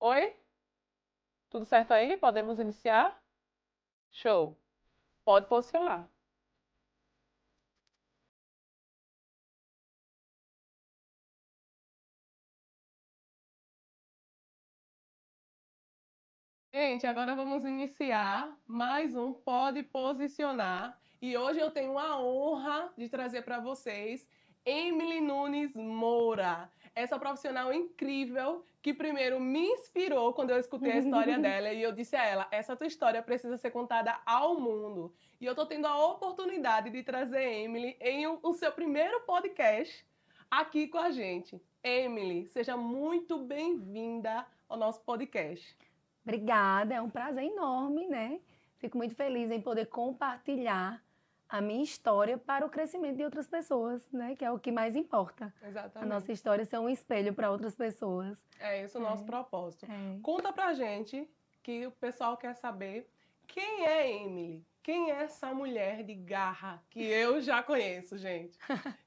Oi? Tudo certo aí? Podemos iniciar? Show. Pode posicionar. Gente, agora vamos iniciar mais um Pode Posicionar. E hoje eu tenho a honra de trazer para vocês Emily Nunes Moura, essa profissional incrível que primeiro me inspirou quando eu escutei a história dela e eu disse a ela, essa tua história precisa ser contada ao mundo. E eu tô tendo a oportunidade de trazer Emily em o seu primeiro podcast aqui com a gente. Emily, seja muito bem-vinda ao nosso podcast. Obrigada, é um prazer enorme, né? Fico muito feliz em poder compartilhar a minha história para o crescimento de outras pessoas, né? Que é o que mais importa. A nossa Exatamente. história ser um espelho para outras pessoas. É esse o nosso propósito. É. Conta pra gente, que o pessoal quer saber, quem é Emily? Quem é essa mulher de garra que eu já conheço, gente?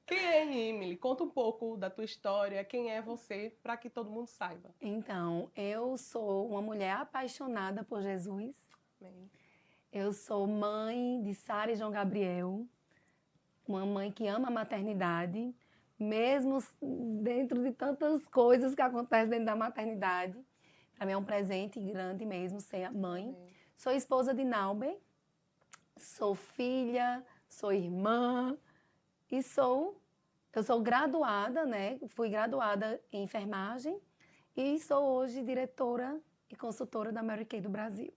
Quem é Emily? Conta um pouco da tua história, quem é você, para que todo mundo saiba. Então, eu sou uma mulher apaixonada por Jesus. Amém. Eu sou mãe de Sara e João Gabriel, uma mãe que ama a maternidade, mesmo dentro de tantas coisas que acontecem dentro da maternidade. Para mim é um presente grande mesmo ser mãe. Amém. Sou esposa de Nauber, sou filha, sou irmã e eu sou graduada, né? Fui graduada em enfermagem e sou hoje diretora e consultora da Mary Kay do Brasil.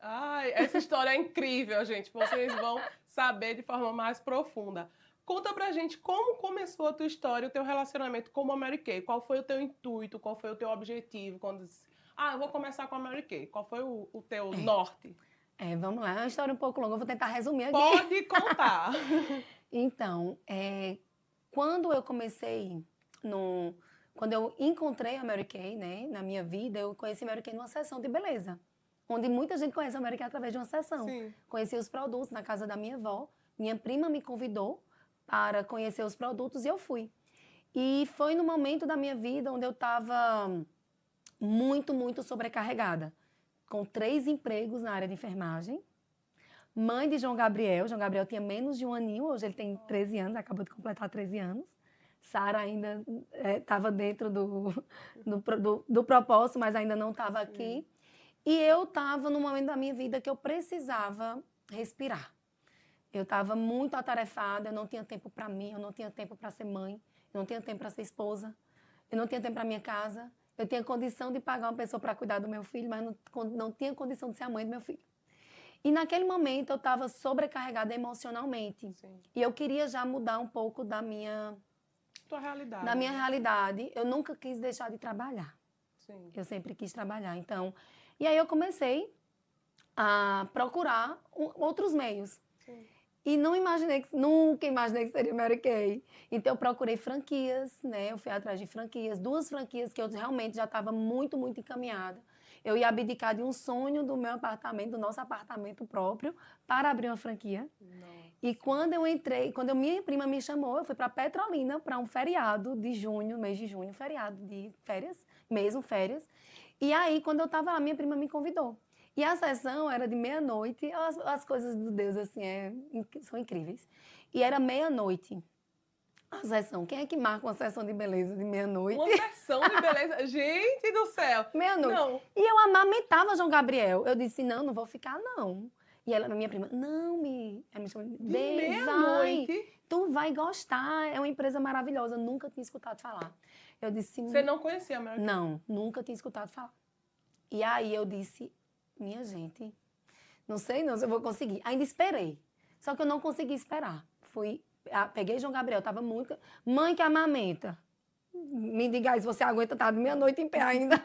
Ai, essa história é incrível, gente. Vocês vão saber de forma mais profunda. Conta pra gente como começou a tua história, o teu relacionamento com a Mary Kay. Qual foi o teu intuito, qual foi o teu objetivo quando disse, eu vou começar com a Mary Kay. Qual foi o teu norte? Vamos lá, é uma história um pouco longa, eu vou tentar resumir aqui. Pode contar. Então, quando eu comecei no... Quando eu encontrei a Mary Kay, né, na minha vida, eu conheci a Mary Kay numa sessão de beleza, onde muita gente conhece a Mary Kay através de uma sessão. Sim. Conheci os produtos na casa da minha avó, minha prima me convidou para conhecer os produtos e eu fui. E foi no momento da minha vida onde eu estava muito sobrecarregada, com 3 empregos na área de enfermagem, mãe de João Gabriel. João Gabriel tinha menos de um aninho, hoje ele tem 13 anos, acabou de completar 13 anos. Sara ainda estava dentro do propósito, mas ainda não estava aqui. E eu estava num momento da minha vida que eu precisava respirar. Eu estava muito atarefada, eu não tinha tempo para mim, eu não tinha tempo para ser mãe, eu não tinha tempo para ser esposa, eu não tinha tempo para minha casa. Eu tinha condição de pagar uma pessoa para cuidar do meu filho, mas não tinha condição de ser a mãe do meu filho. E naquele momento eu estava sobrecarregada emocionalmente. Sim. E eu queria já mudar um pouco da minha realidade. Da minha realidade. Eu nunca quis deixar de trabalhar. Sim. Eu sempre quis trabalhar. Então, e aí eu comecei a procurar outros meios. Sim. E nunca imaginei que seria Mary Kay. Então eu procurei franquias, né? Eu fui atrás de franquias, 2 franquias que eu realmente já estava muito encaminhada. Eu ia abdicar de um sonho do meu apartamento, do nosso apartamento próprio, para abrir uma franquia. Nossa. E quando eu entrei, quando minha prima me chamou, eu fui para Petrolina para um feriado de junho, mês de junho, feriado de férias, mesmo férias. E aí, quando eu estava lá, minha prima me convidou. E a sessão era de meia-noite, as coisas do Deus, assim, são incríveis. E era meia-noite a sessão. Quem é que marca uma sessão de beleza de meia-noite? Uma sessão de beleza? Gente do céu! Meia-noite. Não. E eu amamentava João Gabriel. Eu disse, não vou ficar, não. E ela, minha prima, não, ela me chamou de meia-noite? Tu vai gostar, é uma empresa maravilhosa, nunca tinha escutado falar. Eu disse... Você não conhecia a Mary Kay? Não, nunca tinha escutado falar. E aí eu disse, minha gente, não sei não se eu vou conseguir. Ainda esperei, só que eu não consegui esperar. Peguei João Gabriel, tava muito... Mãe que amamenta. Me diga aí se você aguenta, tá meia-noite em pé ainda.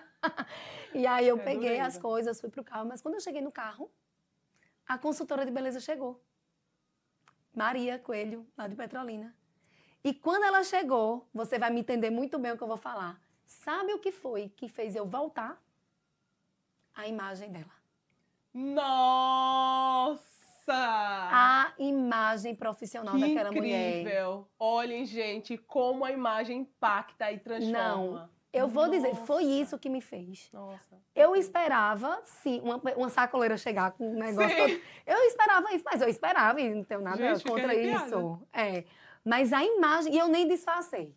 E aí eu peguei dureza. as coisas, fui pro carro, mas quando eu cheguei no carro, a consultora de beleza chegou. Maria Coelho, lá de Petrolina. E quando ela chegou, você vai me entender muito bem o que eu vou falar. Sabe o que foi que fez eu voltar? A imagem dela. Nossa! A imagem profissional daquela mulher. Incrível! Olhem, gente, como a imagem impacta e transforma. Eu vou dizer, foi Nossa. isso que me fez. Nossa. Eu esperava, sim, uma sacoleira chegar com um negócio Sim. todo. Eu esperava isso, mas eu esperava e não tenho nada Gente, fiquei contra arrepiada. isso. É. Mas a imagem, e eu nem disfarcei.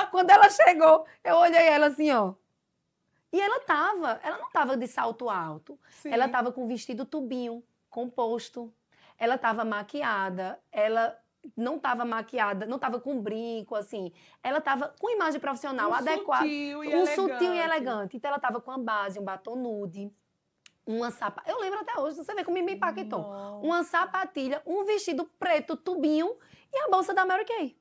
Quando ela chegou, eu olhei ela assim, ó. E ela não tava de salto alto. Sim. Ela tava com vestido tubinho, composto. Ela tava maquiada, ela não tava maquiada, não tava com brinco, assim. Ela tava com imagem profissional adequada. Sutil e elegante. Então ela tava com a base, um batom nude, uma sapatilha. Eu lembro até hoje, você vê como me impactou. Nossa. Uma sapatilha, um vestido preto, tubinho e a bolsa da Mary Kay.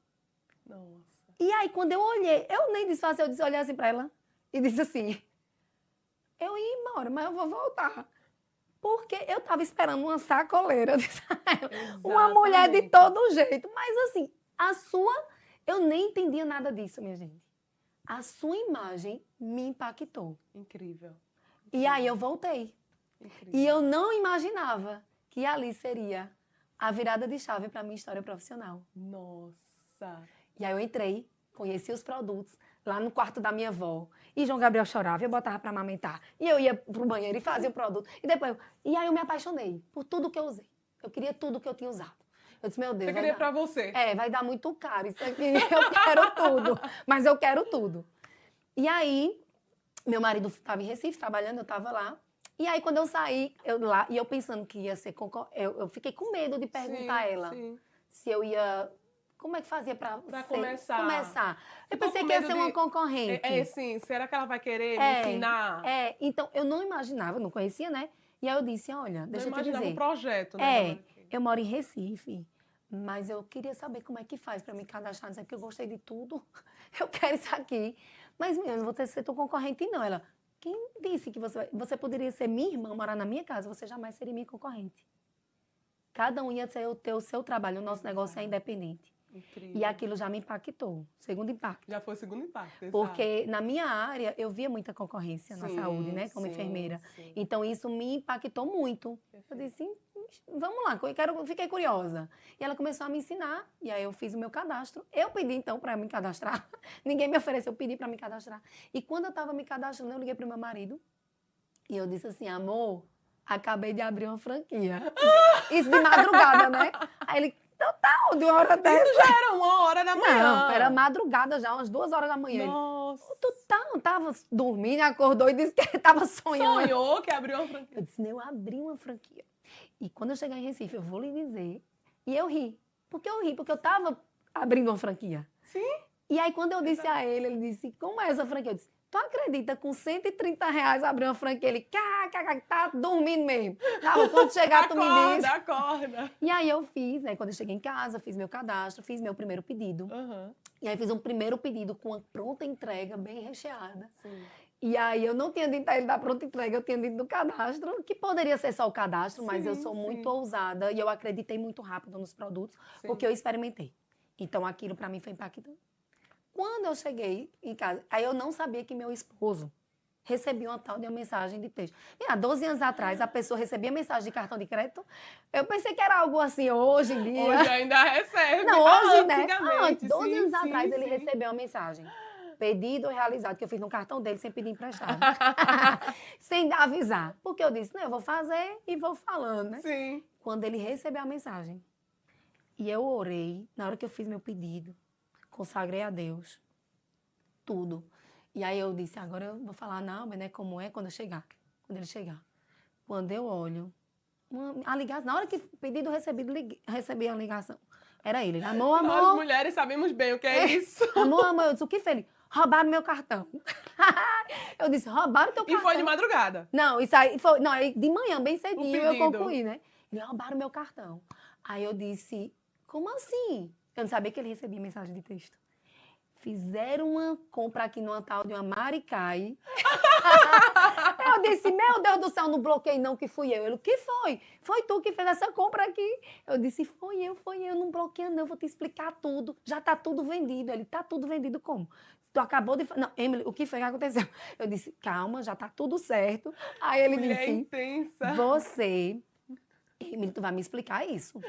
Nossa. E aí, quando eu olhei, eu nem disfarcei, eu olhei assim pra ela e disse assim: eu ia embora, mas eu vou voltar. Porque eu tava esperando uma sacoleira, eu disse, uma mulher de todo jeito. Mas assim, eu nem entendia nada disso, minha gente. A sua imagem me impactou. Incrível. E aí eu voltei. Incrível. E eu não imaginava que ali seria a virada de chave para minha história profissional. Nossa. E aí eu entrei, conheci os produtos lá no quarto da minha avó. E João Gabriel chorava, eu botava para amamentar. E eu ia pro banheiro e fazia o produto. E aí eu me apaixonei por tudo que eu usei. Eu queria tudo que eu tinha usado. Eu disse, meu Deus. Você queria para você? Vai dar muito caro isso aqui. Eu quero tudo. Mas eu quero tudo. E aí, meu marido estava em Recife trabalhando, eu estava lá. E aí, quando eu saí, eu pensando que ia ser concorrente, eu fiquei com medo de perguntar a ela se eu ia. Como é que fazia para começar? Eu pensei que ia ser uma concorrente. Sim. Será que ela vai querer me ensinar? Então, eu não imaginava, não conhecia, né? E aí eu disse, olha, deixa eu te dizer. Um projeto, né? Eu moro em Recife, mas eu queria saber como é que faz para me cadastrar, dizer que eu gostei de tudo, eu quero isso aqui. Mas, menina, não vou ser tua concorrente, não. Ela, quem disse que você poderia ser minha irmã, morar na minha casa, você jamais seria minha concorrente. Cada um ia ter o seu trabalho, o nosso negócio é independente. Incrível. E aquilo já me impactou. Segundo impacto. Já foi o segundo impacto. Porque na minha área eu via muita concorrência na saúde, né? Como enfermeira. Sim. Então isso me impactou muito. Perfeito. Eu disse, vamos lá, fiquei curiosa. E ela começou a me ensinar. E aí eu fiz o meu cadastro. Eu pedi então para me cadastrar. Ninguém me ofereceu, eu pedi para me cadastrar. E quando eu estava me cadastrando, eu liguei para o meu marido. E eu disse assim, amor, acabei de abrir uma franquia. Isso de madrugada, né? Aí ele... Então tá, de uma hora dessa. Isso já era 1h da manhã. Não, era madrugada já, umas 2h da manhã. Nossa. Tu tava dormindo, acordou e disse que tava sonhando. Sonhou que abriu uma franquia. Eu disse, eu abri uma franquia. E quando eu chegar em Recife, eu vou lhe dizer. E eu ri. Porque eu tava abrindo uma franquia. Sim. E aí quando eu disse a ele disse, como é essa franquia? Eu disse, tu acredita, com R$130 abrir uma franquia? Ele, tá dormindo mesmo. Tá, quando chegar, tu me diz. Acorda. E aí eu fiz, né? Quando eu cheguei em casa, fiz meu cadastro, fiz meu primeiro pedido. Uhum. E aí fiz um primeiro pedido com uma pronta entrega bem recheada. Sim. E aí eu não tinha dito a ele da pronta entrega, eu tinha dito do cadastro, que poderia ser só o cadastro, mas eu sou muito ousada e eu acreditei muito rápido nos produtos, porque eu experimentei. Então aquilo para mim foi impactante. Quando eu cheguei em casa, aí eu não sabia que meu esposo recebia uma tal de uma mensagem de texto. E há 12 anos atrás, a pessoa recebia mensagem de cartão de crédito. Eu pensei que era algo assim, hoje em dia. Hoje ainda recebe. Não, hoje, né? Antigamente. 12 anos atrás, ele recebeu uma mensagem. Pedido realizado, que eu fiz no cartão dele sem pedir emprestado. Sem avisar. Porque eu disse, não, eu vou fazer e vou falando, né? Sim. Quando ele recebeu a mensagem, e eu orei, na hora que eu fiz meu pedido, consagrei a Deus tudo. E aí eu disse, agora eu vou falar, não, mas né, como é quando ele chegar. Quando eu olho, a ligação, na hora que o pedido recebi a ligação, era ele. Amor. Nós mulheres sabemos bem o que é isso. Amor, eu disse, o que foi ele? Roubaram meu cartão. Eu disse, roubaram teu cartão. E foi de madrugada? Não, isso aí foi, não, aí de manhã, bem cedinho, eu concluí, né? Ele, roubaram meu cartão. Aí eu disse, como assim? Eu não sabia que ele recebia mensagem de texto. Fizeram uma compra aqui numa tal de uma Mary Kay. Eu disse, meu Deus do céu, não bloqueei não, que fui eu. Ele, o que foi? Foi tu que fez essa compra aqui. Eu disse, foi eu, não bloqueei não, vou te explicar tudo. Já tá tudo vendido. Ele, tá tudo vendido como? Tu acabou de... Não, Emily, o que foi que aconteceu? Eu disse, calma, já tá tudo certo. Aí ele Mulher disse, intensa. você Emily, tu vai me explicar isso.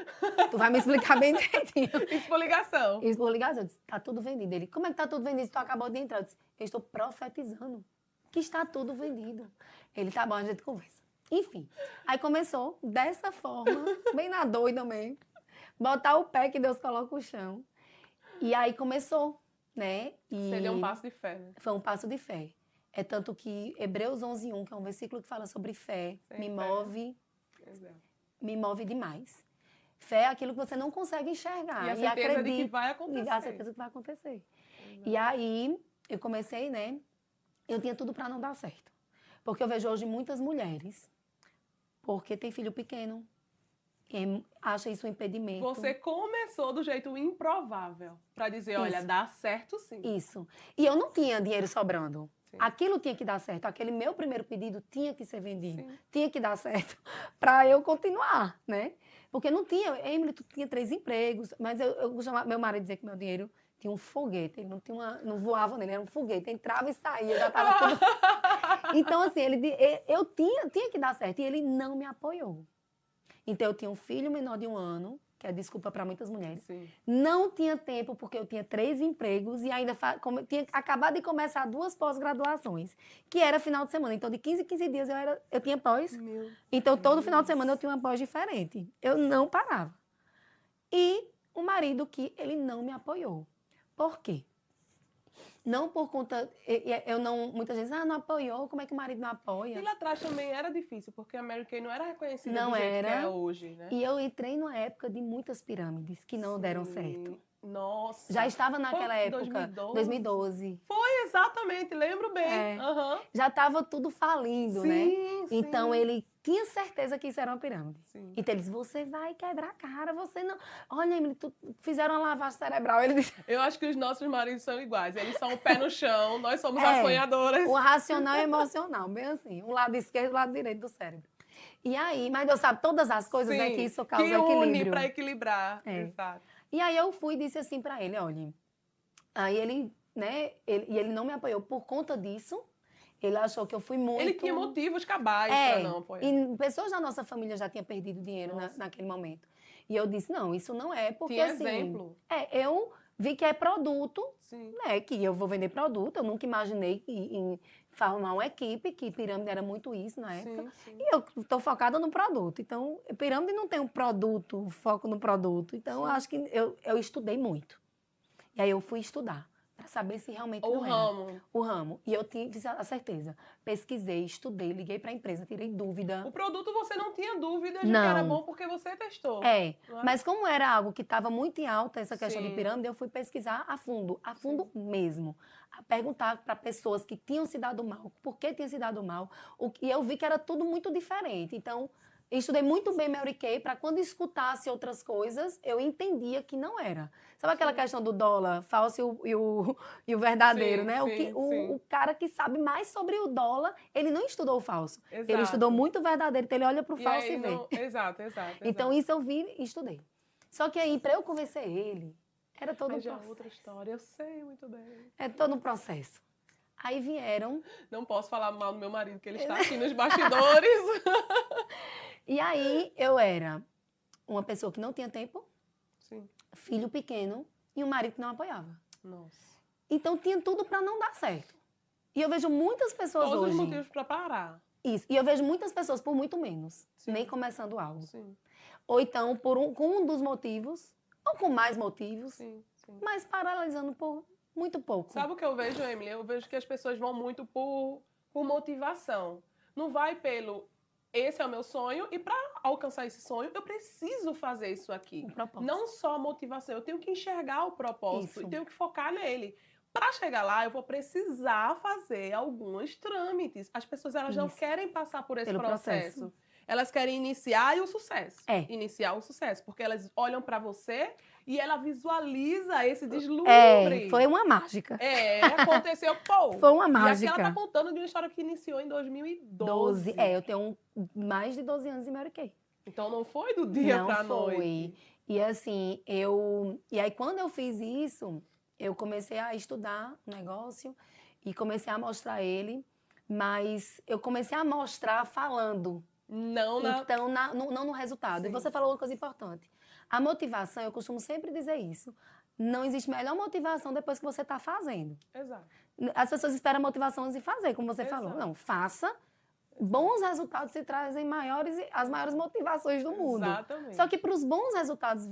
Tu vai me explicar bem direitinho. Isso por ligação. Isso por ligação. Eu disse, tá tudo vendido. Ele, como é que tá tudo vendido se tu acabou de entrar? Eu disse, eu estou profetizando que está tudo vendido. Ele, tá bom, a gente conversa. Enfim, aí começou dessa forma, bem na doida mesmo, botar o pé que Deus coloca o chão. E aí começou, né? E Seria um passo de fé, né? foi um passo de fé. É tanto que Hebreus 11:1, que é um versículo que fala sobre fé, Sem me fé. move, Exato. me move demais. Fé é aquilo que você não consegue enxergar. E a certeza de que acredita. vai E a acontecer. certeza que vai acontecer. Exato. E aí, eu comecei, né? Eu tinha tudo para não dar certo. Porque eu vejo hoje muitas mulheres, porque tem filho pequeno, e acha isso um impedimento. Você começou do jeito improvável para dizer, olha, Isso. dá certo sim. Isso. E eu não tinha dinheiro sobrando. Sim. Aquilo tinha que dar certo. Aquele meu primeiro pedido tinha que ser vendido. Sim. Tinha que dar certo para eu continuar, né? Porque não tinha... Emily, tu tinha 3 empregos, mas eu chamava, meu marido dizia que meu dinheiro tinha um foguete. Ele não voava nele, era um foguete. Entrava e saía, já estava tudo... Então, assim, eu tinha que dar certo. E ele não me apoiou. Então, eu tinha um filho menor de 1 ano, que é desculpa para muitas mulheres. Sim. Não tinha tempo, porque eu tinha 3 empregos e ainda tinha acabado de começar 2 pós-graduações, que era final de semana. Então, de 15 em 15 dias eu tinha pós. Meu Então, todo Deus. final de semana eu tinha uma pós diferente. Eu não parava. E o marido que ele não me apoiou. Por quê? Não por conta... Eu não... Muita gente diz, não apoiou, como é que o marido não apoia? E lá atrás também era difícil, porque a Mary Kay não era reconhecida Não do jeito era. que é hoje, né? E eu entrei numa época de muitas pirâmides que não deram Sim. certo. Nossa. Já estava naquela Foi época, 2012? 2012. Foi, exatamente, lembro bem. É. Aham. Já estava tudo falindo, né? Sim, Então sim. ele tinha certeza que isso era uma pirâmide. Sim. Então ele disse, você vai quebrar a cara, você não... Olha, Emily, fizeram uma lavagem cerebral. Ele disse, Eu acho que os nossos maridos são iguais. Eles são o pé no chão, nós somos É. as sonhadoras. o racional e o emocional, bem assim. Um lado esquerdo e o lado direito do cérebro. E aí, mas Deus sabe todas as coisas, né? Que isso causa que une equilíbrio. para equilibrar. É. Exato. E aí eu fui e disse assim pra ele, olha... Aí ele, né? Ele não me apoiou por conta disso. Ele achou que eu fui muito... Ele tinha motivos cabais para não apoiar. E pessoas da nossa família já tinham perdido dinheiro naquele momento. E eu disse, não, isso não é, porque Tinha assim... exemplo. Eu vi que é produto, Sim. né? Que eu vou vender produto. Eu nunca imaginei em formar uma equipe, que pirâmide era muito isso na época. Sim, sim. E eu estou focada no produto. Então, pirâmide não tem um produto, foco no produto. Então, eu acho que eu estudei muito. E aí eu fui estudar, para saber se realmente O não era. ramo. O ramo. E eu tive a certeza. Pesquisei, estudei, liguei para a empresa, tirei dúvida. O produto você não tinha dúvida de Não. que era bom porque você testou. É, Não é? mas como era algo que estava muito em alta, essa questão de Sim. pirâmide, eu fui pesquisar a fundo mesmo. A perguntar para pessoas que tinham se dado mal, por que tinham se dado mal. E eu vi que era tudo muito diferente. Então, eu estudei muito bem Mary Kay para quando escutasse outras coisas, eu entendia que não era. Sabe aquela questão do dólar falso e o verdadeiro, Sim, né? sim, O cara que sabe mais sobre o dólar, ele não estudou o falso. Ele Exato. estudou muito o verdadeiro, então ele olha para o E falso aí e vê. não... Exato. Então, isso eu vi e estudei. Só que aí, para eu convencer ele, era todo um Aí já é processo. outra história, eu sei muito bem. É todo um processo. Aí vieram, Não posso falar mal do meu marido, que ele está aqui nos bastidores. e aí eu era uma pessoa que não tinha tempo, Sim. filho pequeno e um marido que não apoiava. Nossa. Então tinha tudo para não dar certo. E eu vejo muitas pessoas Todos hoje... os motivos para parar. Isso. E eu vejo muitas pessoas por muito menos, Sim. nem começando algo. Sim, Ou então com um dos motivos, ou com mais motivos, sim, sim. mas paralisando por muito pouco. Sabe o que eu vejo, Emily? Eu vejo que as pessoas vão muito por motivação. Não vai pelo, esse é o meu sonho, e para alcançar esse sonho, eu preciso fazer isso aqui. O propósito. Não só a motivação, eu tenho que enxergar o propósito Isso. e tenho que focar nele. Para chegar lá, eu vou precisar fazer alguns trâmites. As pessoas elas não Isso. querem passar por esse Pelo processo. processo. Elas querem iniciar e o sucesso. Iniciar o sucesso, porque elas olham para você e ela visualiza esse deslumbre. Foi uma mágica. Aconteceu, pô. Foi uma E aqui mágica. ela tá contando de uma história que iniciou em 2012. Eu tenho mais de 12 anos em Mary Kay. Então não foi do dia pra Não foi. noite. E assim, E aí quando eu fiz isso, eu comecei a estudar o negócio e comecei a mostrar ele, mas eu comecei a mostrar falando. Não na... Então, não no resultado. Sim. E você falou uma coisa importante. A motivação, eu costumo sempre dizer isso. Não existe melhor motivação depois que você está fazendo. Exato. As pessoas esperam motivação antes de fazer, como você Exato. falou. Não, faça. Bons resultados se trazem as maiores motivações do mundo. Exatamente. Só que para os bons resultados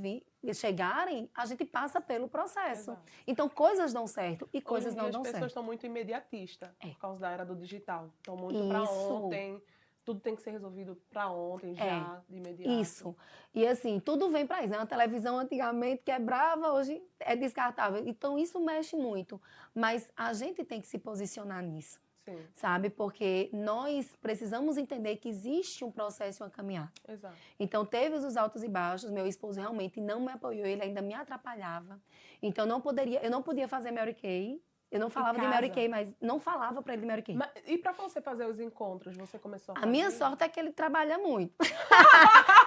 chegarem, a gente passa pelo processo. Exato. Então, coisas dão certo e coisas Hoje em não dia dão as pessoas certo. estão muito imediatistas por causa da era do digital. Estão muito Isso. para ontem. Tudo tem que ser resolvido para ontem, já, de imediato. Isso. E assim, tudo vem para isso. Né? Uma televisão antigamente quebrava, hoje é descartável. Então, isso mexe muito. Mas a gente tem que se posicionar nisso. Sim. Sabe? Porque nós precisamos entender que existe um processo e uma caminhada. Exato. Então, teve os altos e baixos. Meu esposo realmente não me apoiou, ele ainda me atrapalhava. Então, eu não podia fazer Mary Kay. Eu não falava de Mary Kay, mas não falava para ele de Mary Kay. Mas, e para você fazer os encontros, você começou a fazer? A minha sorte é que ele trabalha muito.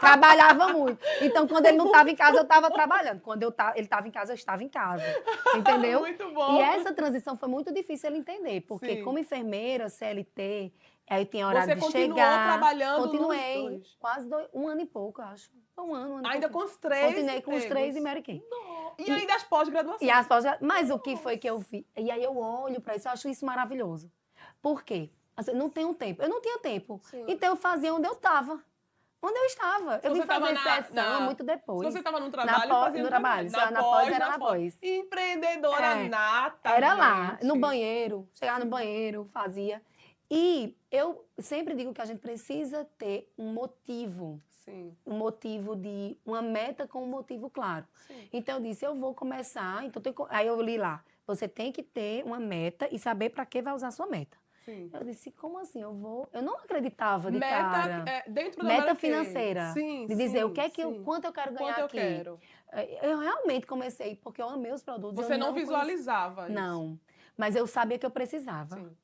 Trabalhava muito. Então, quando ele não estava em casa, eu estava trabalhando. Quando ele estava em casa, eu estava em casa. Entendeu? Muito bom. E essa transição foi muito difícil ele entender. Porque Sim. como enfermeira, CLT, aí tinha horário Você de continuou chegar. trabalhando Continuei. nos dois? Quase um ano e pouco, eu acho. Um ano e Ainda pouco. com os três? Continuei com os empregos? 3 e Mary Kay. E ainda as pós-graduações? E as pós, mas o que foi que eu vi? E aí eu olho para isso, eu acho isso maravilhoso. Por quê? Assim, não tenho tempo. Eu não tinha tempo. Sim. Então eu fazia onde eu estava. Onde eu estava. Eu Você vim fazer tava sessão muito depois. Se você estava no trabalho, fazia no trabalho. Se era na pós, era na pós. Empreendedora nata. Era lá, gente. no banheiro. Chegava no banheiro, fazia. E eu sempre digo que a gente precisa ter um motivo. Sim. Um motivo de uma meta com um motivo claro. Sim. Então eu disse, eu vou começar. Então, aí eu li lá, você tem que ter uma meta e saber para que vai usar a sua meta. Sim. Eu disse, como assim? Eu não acreditava de Meta cara. dentro da Meta Mary Kay. financeira. Sim, De dizer sim, o que é que sim. quanto eu quero ganhar Quanto eu aqui. quero. Eu realmente comecei, porque eu amei os produtos. Você eu não conhecia. visualizava isso? Não. Mas eu sabia que eu precisava. Sim.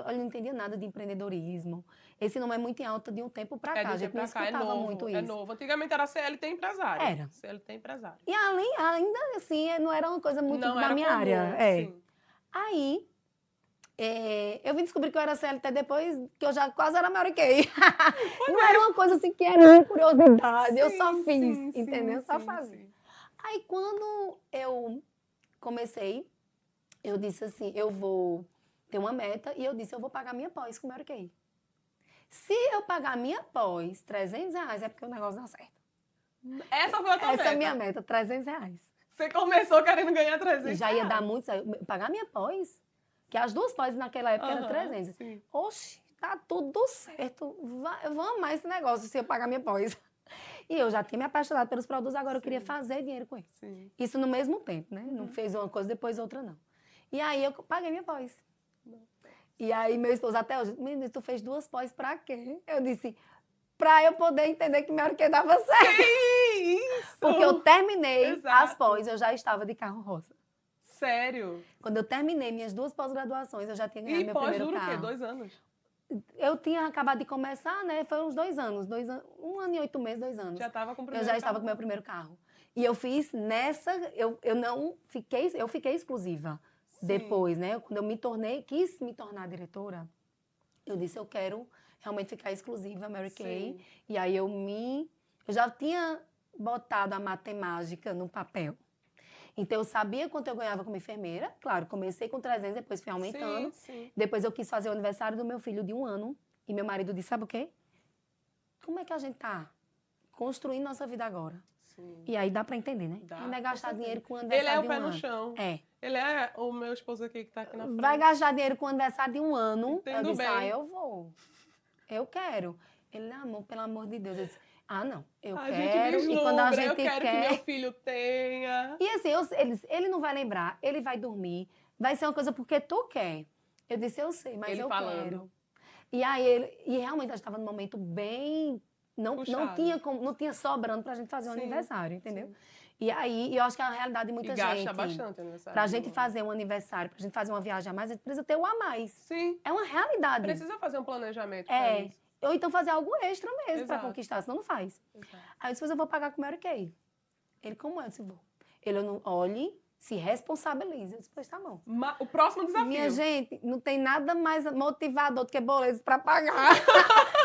Eu não entendia nada de empreendedorismo. Esse não é muito em alta de um tempo para cá. De A um gente tempo não pra cá, escutava muito isso. É novo. Antigamente era CLT empresário. Era. CLT empresário. E ainda assim, não era uma coisa muito Não da era minha comum, área. sim. Aí, eu vim descobrir que eu era CLT depois que eu já quase era Mary Kay. Não era uma coisa assim que era uma curiosidade. Eu só Sim, fiz, sim, entendeu? Eu só sim, fazia. sim. Aí, quando eu comecei, eu disse assim, eu vou ter uma meta e eu disse, eu vou pagar minha pós com Mary Kay. Se eu pagar minha pós R$300, é porque o negócio dá certo. Essa foi a tua meta? Essa é a minha meta, R$300. Você começou querendo ganhar 300 E já ia reais. dar muito, pagar minha pós, que as duas pós naquela época eram 300. Sim. Oxe, tá tudo certo, eu vou amar esse negócio se eu pagar minha pós. E eu já tinha me apaixonado pelos produtos, agora eu queria fazer dinheiro com eles. Sim. Isso no mesmo tempo, né? Não fez uma coisa, depois outra, não. E aí eu paguei minha pós. E aí meu esposo até hoje, menino, tu fez 2 pós pra quê? Eu disse, pra eu poder entender que Mary Kay dava certo. Isso! Porque eu terminei Exato. as pós, eu já estava de carro rosa. Sério? Quando eu terminei minhas 2 pós-graduações, eu já tinha ganhado E meu pós primeiro dura o quê? carro. 2 anos? Eu tinha acabado de começar, né? Foi uns 2 anos, 1 ano e 8 meses, 2 anos. Já estava com o Eu primeiro já estava carro. com meu primeiro carro. E eu fiz nessa, eu fiquei exclusiva. Sim. Depois, né? Quando eu quis me tornar diretora, eu disse, eu quero realmente ficar exclusiva, Mary Kay. Sim. E aí eu já tinha botado a matemática no papel. Então eu sabia quanto eu ganhava como enfermeira. Claro, comecei com 300, depois fui aumentando. Sim, sim. Depois eu quis fazer o aniversário do meu filho de 1 ano. E meu marido disse, sabe o quê? Como é que a gente tá construindo nossa vida agora? Sim. E aí dá pra entender, né? Dá, Ainda é com gastar certeza. dinheiro com o Ele aniversário é o de pé 1 no ano. chão. É. Ele é o meu esposo aqui que tá aqui na frente. Vai gastar dinheiro com o aniversário de 1 ano. Entendo Eu disse, bem. eu vou. Eu quero. Ele, amor, pelo amor de Deus. Eu disse, não, eu A quero. gente E quando a vislumbra, gente eu quero quer... que meu filho tenha. E assim, ele não vai lembrar, ele vai dormir. Vai ser uma coisa porque tu quer. Eu disse, eu sei, mas Ele eu falando. quero. E aí e realmente a gente estava num momento bem... Não tinha sobrando pra gente fazer um Sim, aniversário, entendeu? sim. E aí, eu acho que é a realidade de muita E gente. gasta bastante aniversário. Pra gente fazer um aniversário, pra gente fazer uma viagem a mais, a gente precisa ter o a mais. Sim. É uma realidade. Precisa fazer um planejamento pra É. isso. Ou então fazer algo extra mesmo pra Exato. conquistar, senão não faz. Exato. Aí depois eu vou pagar com o Mary Kay. Ele, como é? Eu disse, vou. Ele, não olhe, se responsabilize. Eu disse, pois tá bom. O próximo desafio. Minha gente, não tem nada mais motivador do que boletos pra pagar.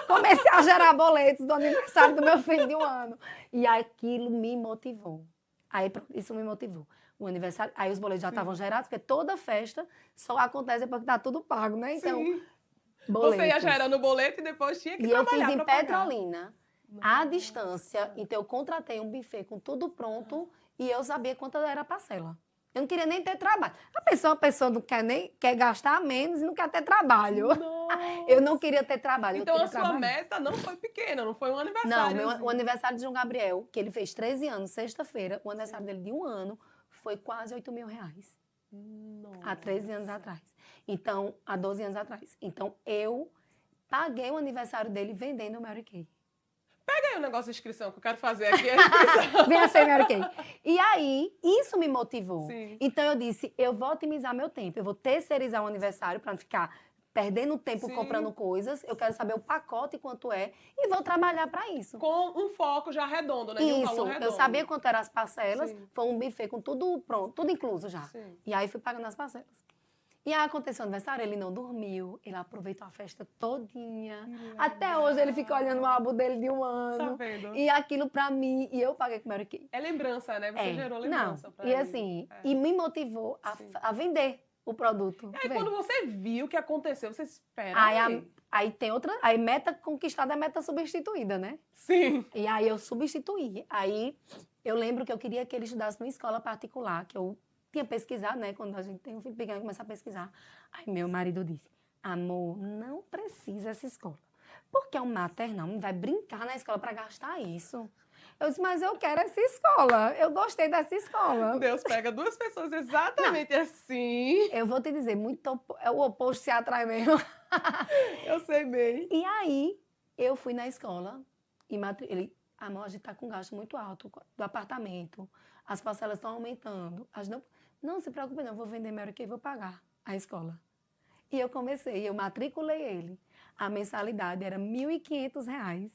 Comecei a gerar boletos do aniversário do meu filho de 1 ano. E aquilo me motivou. Aí pronto, isso me motivou. O aniversário, aí os boletos já estavam gerados, porque toda festa só acontece depois que tá tudo pago, né? Então, Sim. boletos. Você ia gerando o boleto e depois tinha que E eu trabalhar fiz em pra pagar. Petrolina, à distância. Então, eu contratei um buffet com tudo pronto e eu sabia quanto era a parcela. Eu não queria nem ter trabalho. A pessoa não quer nem quer gastar menos e não quer ter trabalho. Eu não queria ter trabalho. Então eu a queria sua trabalhar. meta não foi pequena, não foi um Não, aniversário. o aniversário de João Gabriel, que ele fez 13 anos, sexta-feira, o aniversário dele de 1 ano, foi quase R$ 8.000. Há 13 anos atrás. Então, há 12 anos atrás. Então, eu paguei o aniversário dele vendendo o Mary Kay. Pega aí o negócio de inscrição que eu quero fazer aqui. A inscrição. Venha ser Mary Kay. E aí, isso me motivou. Sim. Então, eu disse, eu vou otimizar meu tempo, eu vou terceirizar o aniversário para não ficar perdendo tempo Sim. comprando coisas. Eu quero saber o pacote quanto é e vou trabalhar para isso. Com um foco já redondo, né? De um Isso, valor redondo. eu sabia quanto eram as parcelas, Sim. foi um buffet com tudo pronto, tudo incluso já. Sim. E aí fui pagando as parcelas. E aí aconteceu o aniversário, ele não dormiu, ele aproveitou a festa todinha. Até hoje ele fica olhando o álbum dele de 1 Tá ano. vendo? E aquilo pra mim, e eu paguei com o Mary Kay. É lembrança, né? Você gerou Não, lembrança pra e ele. assim, É. e me motivou Sim. a vender o produto. E aí, Vende. quando você viu o que aconteceu, você espera. Aí tem outra, aí meta conquistada é meta substituída, né? Sim. E aí eu substituí. Aí eu lembro que eu queria que ele estudasse numa escola particular, que eu tinha pesquisado, né? Quando a gente tem um filho pequeno, começa a pesquisar. Aí meu marido disse, amor, não precisa essa escola. Porque é um maternal, não vai brincar na escola para gastar isso. Eu disse, mas eu quero essa escola. Eu gostei dessa escola. Deus pega duas pessoas exatamente assim. Eu vou te dizer, é o oposto se atrai mesmo. Eu sei bem. E aí, eu fui na escola e ele, amor, a gente tá com gasto muito alto do apartamento. As parcelas estão aumentando. Não se preocupe não, vou vender Mary Kay e vou pagar a escola. E eu comecei, eu matriculei ele. A mensalidade era R$ 1.500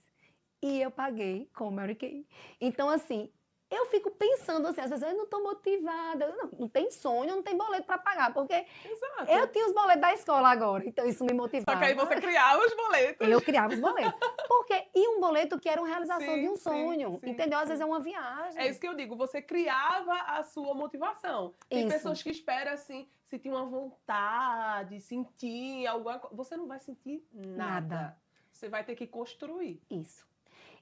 e eu paguei com Mary Kay. Então, assim, eu fico pensando assim, às vezes eu não estou motivada, não tem sonho, não tem boleto para pagar, porque Exato. eu tinha os boletos da escola agora, então isso me motivava. Só que aí você criava os boletos. Eu criava os boletos. E um boleto que era uma realização Sim, de um sim, sonho, sim, entendeu? Às sim. vezes é uma viagem. É isso que eu digo, você criava a sua motivação. Tem Isso. pessoas que esperam assim, sentir uma vontade, sentir alguma coisa. Você não vai sentir nada. Você vai ter que construir. Isso.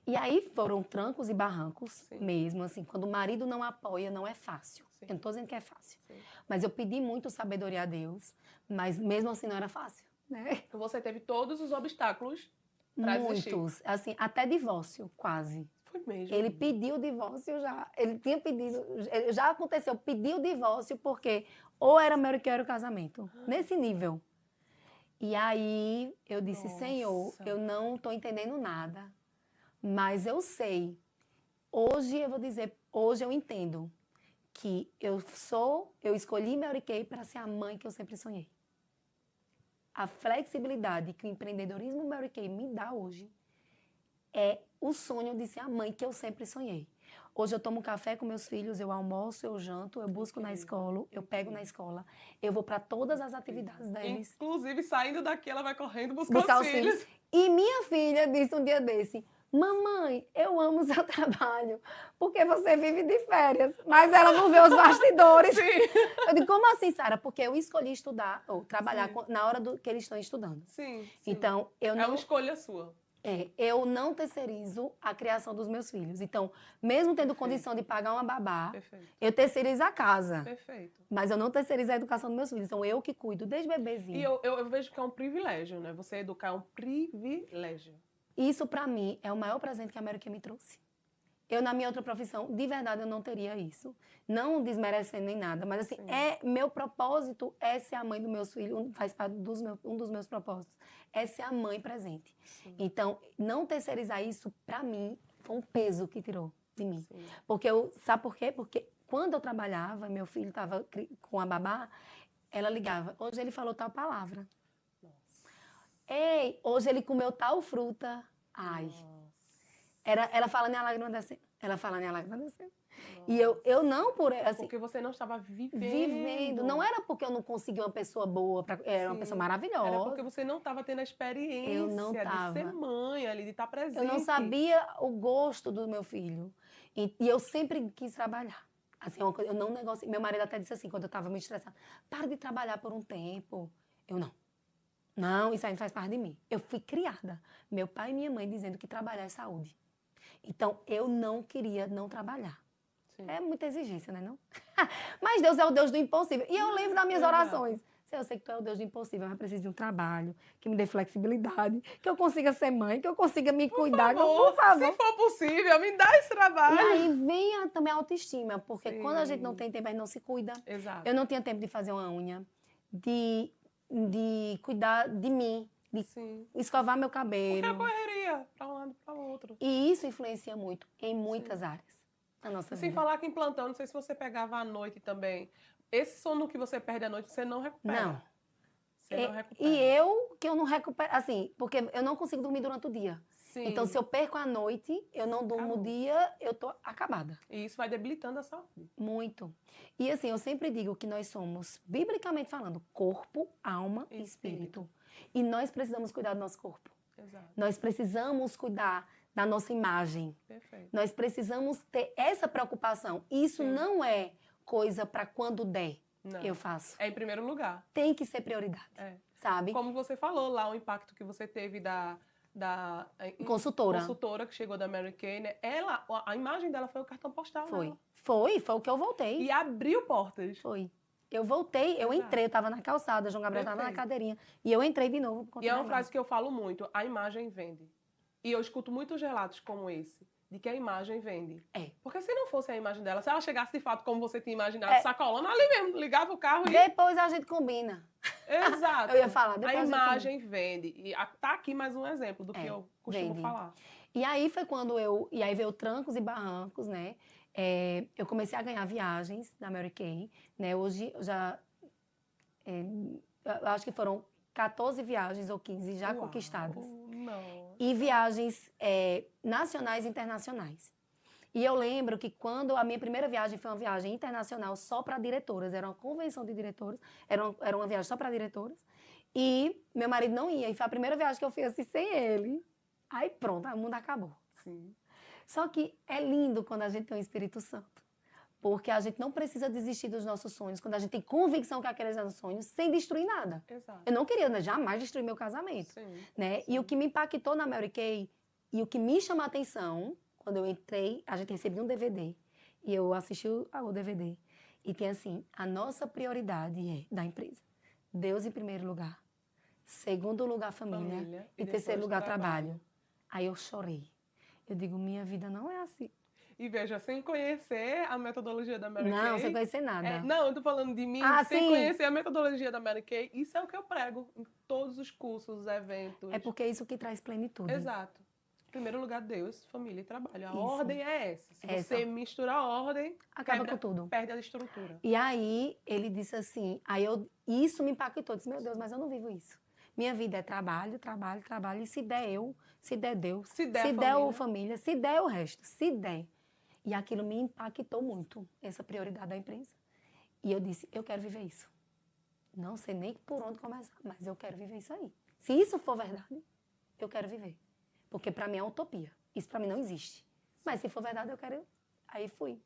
E aí foram trancos e barrancos Sim. mesmo, assim, quando o marido não apoia, não é fácil. Sim. Eu não estou dizendo que é fácil. Sim. Mas eu pedi muito sabedoria a Deus, mas mesmo assim não era fácil, né? Então você teve todos os obstáculos pra existir. Muitos, assim, até divórcio, quase. Foi mesmo. Ele pediu o divórcio já, ele tinha pedido, já aconteceu, pediu o divórcio porque ou era Mary Kay ou era o casamento, nesse nível. E aí eu disse, Nossa. Senhor, eu não estou entendendo nada, mas eu sei, hoje eu vou dizer, hoje eu entendo que eu escolhi Mary Kay para ser a mãe que eu sempre sonhei. A flexibilidade que o empreendedorismo Mary Kay me dá hoje é o sonho de ser a mãe que eu sempre sonhei. Hoje eu tomo café com meus filhos, eu almoço, eu janto, eu busco na escola, eu pego na escola, eu vou para todas as atividades deles. Inclusive, saindo daqui, ela vai correndo buscar os filhos. E minha filha disse um dia desse, mamãe, eu amo o seu trabalho, porque você vive de férias, mas ela não vê os bastidores. Sim. Eu digo, como assim, Sara? Porque eu escolhi estudar, ou trabalhar na hora que eles estão estudando. Sim, sim. Então, É uma escolha sua. Eu não terceirizo a criação dos meus filhos. Então, mesmo tendo condição de pagar uma babá, Perfeito. eu terceirizo a casa. Perfeito. Mas eu não terceirizo a educação dos meus filhos. Então, eu que cuido desde bebezinho. E eu vejo que é um privilégio, né? Você educar é um privilégio. Isso, pra mim, é o maior presente que a Mary Kay me trouxe. Eu, na minha outra profissão, de verdade, eu não teria isso. Não desmerecendo nem nada, mas assim, meu propósito é ser a mãe dos meus filhos, faz parte um dos meus propósitos, é ser a mãe presente. Sim. Então, não terceirizar isso, pra mim, foi um peso que tirou de mim. Sim. Porque sabe por quê? Porque quando eu trabalhava, meu filho estava com a babá, ela ligava, hoje ele falou tal palavra. Nossa. Ei, hoje ele comeu tal fruta. Ai. Nossa. Ela fala, minha lágrima descendo. Ela fala, né? Ela agradeceu. Nossa. E eu não, assim, Porque você não estava vivendo. vivendo. Não era porque eu não consegui uma pessoa boa, era uma Sim. pessoa maravilhosa. Era porque você não estava tendo a experiência Eu não de ser tava. mãe ali, de estar presente. Eu não sabia o gosto do meu filho. E eu sempre quis trabalhar. Assim, uma coisa, eu não negocio. Meu marido até disse assim, quando eu estava me estressando, para de trabalhar por um tempo. Eu não. Não, isso aí não faz parte de mim. Eu fui criada. Meu pai e minha mãe dizendo que trabalhar é saúde. Então, eu não queria não trabalhar. Sim. É muita exigência, né, não? Mas Deus é o Deus do impossível. E eu lembro das minhas orações. Eu sei que tu é o Deus do impossível, mas preciso de um trabalho que me dê flexibilidade, que eu consiga ser mãe, que eu consiga me cuidar. Por favor. Se for possível, me dá esse trabalho. E aí vem também a autoestima, porque Sim. quando a gente não tem tempo, a gente não se cuida. Exato. Eu não tinha tempo de fazer uma unha, de cuidar de mim, de Sim. escovar meu cabelo. Porque a correria, para um lado e para o outro. E isso influencia muito em muitas áreas da nossa Sem vida. falar que em plantão, não sei se você pegava à noite também. Esse sono que você perde à noite, você não recupera. Não. Você não recupera. E que eu não recupero, assim, porque eu não consigo dormir durante o dia. Sim. Então, se eu perco a noite, eu não durmo o dia, eu tô acabada. E isso vai debilitando a saúde. Muito. E assim, eu sempre digo que nós somos, biblicamente falando, corpo, alma e espírito. E nós precisamos cuidar do nosso corpo. Exato. Nós precisamos cuidar da nossa imagem. Perfeito. Nós precisamos ter essa preocupação. Isso não é coisa para quando der. Não. Eu faço. É em primeiro lugar. Tem que ser prioridade. Sabe? Como você falou lá, o impacto que você teve da consultora que chegou da Mary Kay, né? A imagem dela foi o cartão postal. Foi. Dela. Foi o que eu voltei. E abriu portas. Foi. Eu voltei, eu entrei, eu tava na calçada, João Gabriel tava na cadeirinha. E eu entrei de novo. E é uma frase que eu falo muito, a imagem vende. E eu escuto muitos relatos como esse, de que a imagem vende. Porque se não fosse a imagem dela, se ela chegasse de fato como você tinha imaginado, sacolando ali mesmo, ligava o carro e... Depois a gente combina. Exato. Eu ia falar, depois a imagem vende. E tá aqui mais um exemplo do que eu costumo falar. E aí foi quando e aí veio trancos e barrancos, né? Eu comecei a ganhar viagens da Mary Kay, né? Hoje eu já... eu acho que foram 14 viagens ou 15 já conquistadas. Não. E viagens nacionais e internacionais. E eu lembro que quando a minha primeira viagem foi uma viagem internacional só para diretoras, era uma convenção de diretoras, era uma viagem só para diretoras, e meu marido não ia, e foi a primeira viagem que eu fiz assim sem ele. Aí pronto, o mundo acabou. Sim. Só que é lindo quando a gente tem o Espírito Santo, porque a gente não precisa desistir dos nossos sonhos, quando a gente tem convicção que aqueles são sonhos, sem destruir nada. Exato. Eu não queria, né, jamais destruir meu casamento. Sim. Né? E o que me impactou na Mary Kay, e o que me chamou a atenção, quando eu entrei, a gente recebeu um DVD, e eu assisti o DVD, e tem assim, a nossa prioridade da empresa. Deus em primeiro lugar, segundo lugar família e terceiro lugar trabalho. Aí eu chorei. Eu digo, minha vida não é assim. E veja, sem conhecer a metodologia da Mary Kay... Não, sem conhecer nada. Não, eu tô falando de mim, sem conhecer a metodologia da Mary Kay, isso é o que eu prego em todos os cursos, eventos. É porque é isso que traz plenitude. Exato. Em primeiro lugar, Deus, família e trabalho. A ordem é essa. Se você misturar a ordem, acaba com tudo. Perde a estrutura. E aí, ele disse assim, isso me impactou. Eu disse, meu Deus, mas eu não vivo isso. Minha vida é trabalho, trabalho, trabalho. E se der se der Deus, se der a família, se der o resto, se der. E aquilo me impactou muito, essa prioridade da empresa. E eu disse, eu quero viver isso. Não sei nem por onde começar, mas eu quero viver isso aí. Se isso for verdade, eu quero viver. Porque para mim é utopia. Isso para mim não existe. Mas se for verdade, eu quero... Aí fui.